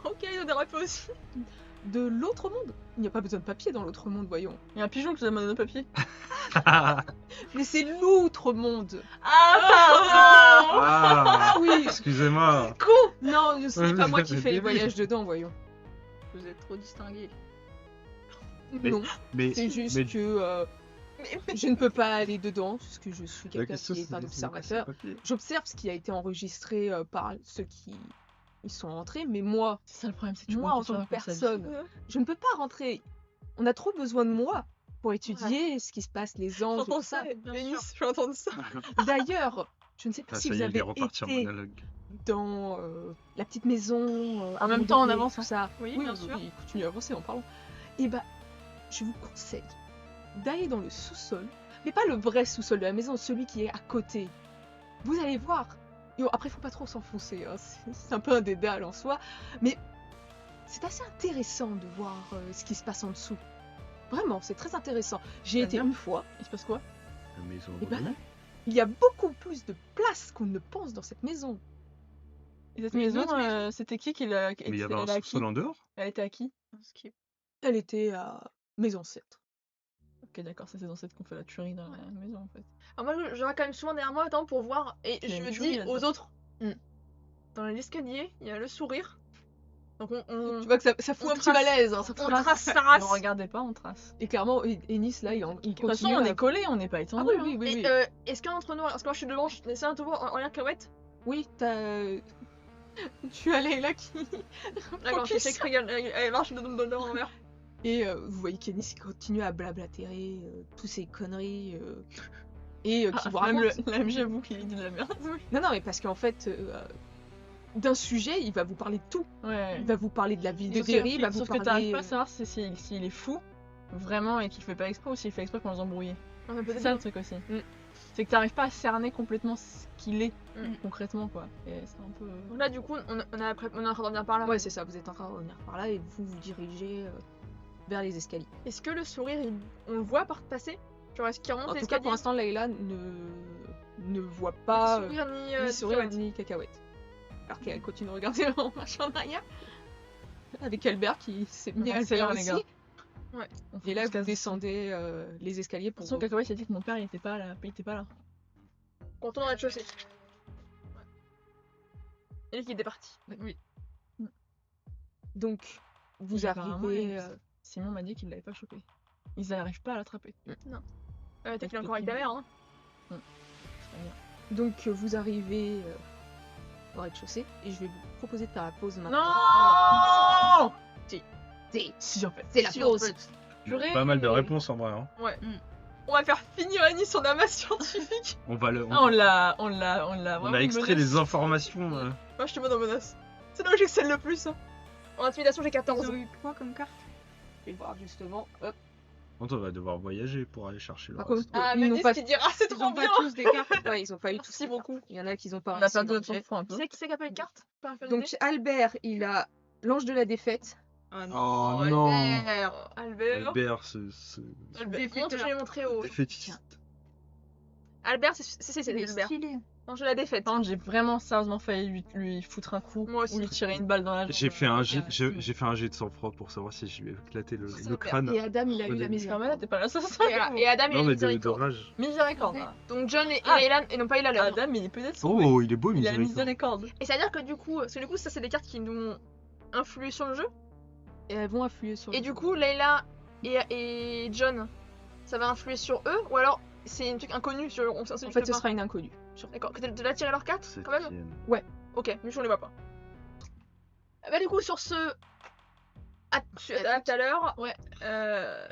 Ok, il a dérapé aussi. De l'autre monde. Il n'y a pas besoin de papier dans l'autre monde, voyons. Il y a un pigeon qui nous a demandé nos papiers. Mais c'est l'autre monde. Ah, Oui. excusez-moi. Non, c'est pas moi qui fais les voyages dedans, voyons. Vous êtes trop distingués. Mais- Non. Mais, C'est juste mais que Je ne peux pas aller dedans, puisque je suis La quelqu'un question, qui est c'est un de observateur. passer le papier. J'observe ce qui a été enregistré par ceux qui y sont rentrés, mais moi, C'est ça le problème, c'est que tu moi vois en tant que personne, je ne peux pas rentrer. On a trop besoin de moi pour étudier ce qui se passe, les anges, J'entends tout ça. ça, Vénis, je vais entendre ça. D'ailleurs, je ne sais pas Ah, si ça vous y est, il avez est reparti en été monologue. dans la petite maison. En même temps, on abandonnée, avance, tout hein. ça. Oui, bien sûr. Oui, continue à avancer en parlant. Et bah, je vous conseille d'aller dans le sous-sol, mais pas le vrai sous-sol de la maison, celui qui est à côté. Vous allez voir. Et après, faut pas trop s'enfoncer, hein, c'est un peu un dédale en soi, mais c'est assez intéressant de voir ce qui se passe en dessous. Vraiment, c'est très intéressant. J'ai été C'est-à-dire une fois. Il se passe quoi? La maison Et bah, abandonnée. il y a beaucoup plus de place qu'on ne pense dans cette maison. Et cette Mais maison, notre maison. c'était qui l'a. Mais il y avait elle un est à qui sous-sol en dehors. Elle était à qui? Elle était à mes ancêtres. Ok, d'accord, ça c'est dans cette qu'on fait la tuerie dans la maison en fait. Alors moi, je regarde quand même souvent derrière moi, attends, pour voir. Et Il y a je une me tuerie dis là-dedans. aux autres, dans l'escalier, il y a le sourire. Donc Tu vois que ça fout on un petit trace. malaise, hein, ça On fout- trace sa Ne race. regardez pas, on trace. Et clairement, Ennis là, il De toute façon, continue on à- est collés, on n'est pas Ah étendus. oui, hein. oui, oui, Et oui. est-ce qu'un d'entre nous, parce que moi je suis devant, je essaie de te voir en l'air cacahuète. Oui, t'as... Tu as Leila qui... D'accord, Focus. c'est écrit, elle marche de l'envers. Et vous voyez qu'Ennis continue à blablatérer toutes ces conneries et qui vous Même raconte. le MJ avoue qu'il dit de la merde. Non, non, mais parce qu'en fait, d'un sujet, il va vous parler de tout. Ouais. Il va vous parler de la vie de Sauf que- Derry, il va vous Sauf que parler... t'arrives pas à savoir s'il est fou, vraiment, et qu'il fait pas exprès, ou s'il fait exprès pour nous embrouiller. C'est ça le truc aussi. C'est que t'arrives pas à cerner complètement ce qu'il est, concrètement, quoi. Et c'est un peu... Donc là, du coup, on est en train de revenir par là. Ouais, c'est ça, vous êtes en train de revenir par là et vous vous dirigez vers les escaliers. Est-ce que le sourire, on le voit passer? Genre, est-ce qu'il remonte En tout cas, l'escalier? pour l'instant, Leila ne voit pas sourire ni sourire cacahuète. ni cacahuète. Alors qu'elle continue de regarder en marchant en arrière. Avec Albert qui s'est mis à le Accélère, faire les aussi. gars. Ouais. Et là, vous descendez les escaliers pour... Attention, Cacahuète, il a dit que mon père, il était pas là. Quand on tourne au rez-de-chaussée. Et lui qui était parti. Oui. Donc, vous Et apparemment, arrivez... Simon m'a dit qu'il l'avait pas chopé. Ils n'arrivent pas à l'attraper. T'as qu'il est encore avec ta mère, hein. Donc, vous arrivez au rez-de-chaussée et je vais vous proposer de faire la pause maintenant. Non Si, en fait, c'est la pause. Purée. Pas mal de réponses en vrai. Hein. On va faire finir Annie son amas scientifique. On va le. Ah, on l'a On vraiment a extrait menacé. les informations. Moi, je te mets en menace. C'est là où j'excelle le plus. Hein. En intimidation, j'ai Ils 14. ont eu quoi comme carte? Je vais voir justement. Hop. On va devoir voyager pour aller chercher le Par reste. contre, Ah, ils mais n'ont dis pas... ce qu'il dira, c'est Ils trop ont bien. pas tous des cartes. Ouais, ils ont pas eu Merci tous. beaucoup. Il y en a qui ont pas On a réussi perdu dans le notre jet. sang-froid un peu. Qui c'est qui a pas une carte? Donc Albert, il a l'ange de la défaite. Ah non. Oh non. Albert. Albert, Albert. Montre, je vais montrer au. défaitiste. Albert, c'est Il est Albert. stylé. Non, je la défaite. Par contre, j'ai vraiment sérieusement failli lui foutre un coup Moi aussi. ou lui tirer une balle dans la jambe. J'ai fait un jet de sang-froid pour savoir si je lui ai éclaté le crâne. Et Adam, il a eu la C'est maison. quand même là, t'es pas l'assassin. Et Adam, il Non a mais une de miséricorde. rage. Miséricorde. Donc John et Ah. Elan, et non pas Elan. Adam, il est peut-être sauvé. Oh, il est beau, Il a la miséricorde. miséricorde. Et c'est-à-dire que du coup, parce que du coup, ça c'est des cartes qui nous ont influé sur le jeu. Et elles vont affluer sur Et le du jeu. coup, Layla et John, ça va influer sur eux, ou alors c'est un truc inconnu sur. En fait, ce sera une inconnue. D'accord, que de la tirer leurs cartes quand même. Septième. Ok, mais je on les voit pas. Bah du coup, sur ce. À tout à l'heure. Ouais.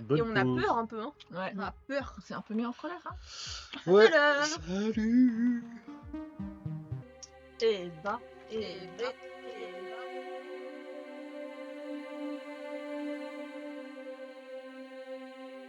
Bonne Et on a pause. peur un peu, hein. Ouais. On a peur. C'est un peu mis en colère. Hein. Ouais. Alors. Salut. Et bah. Et bah.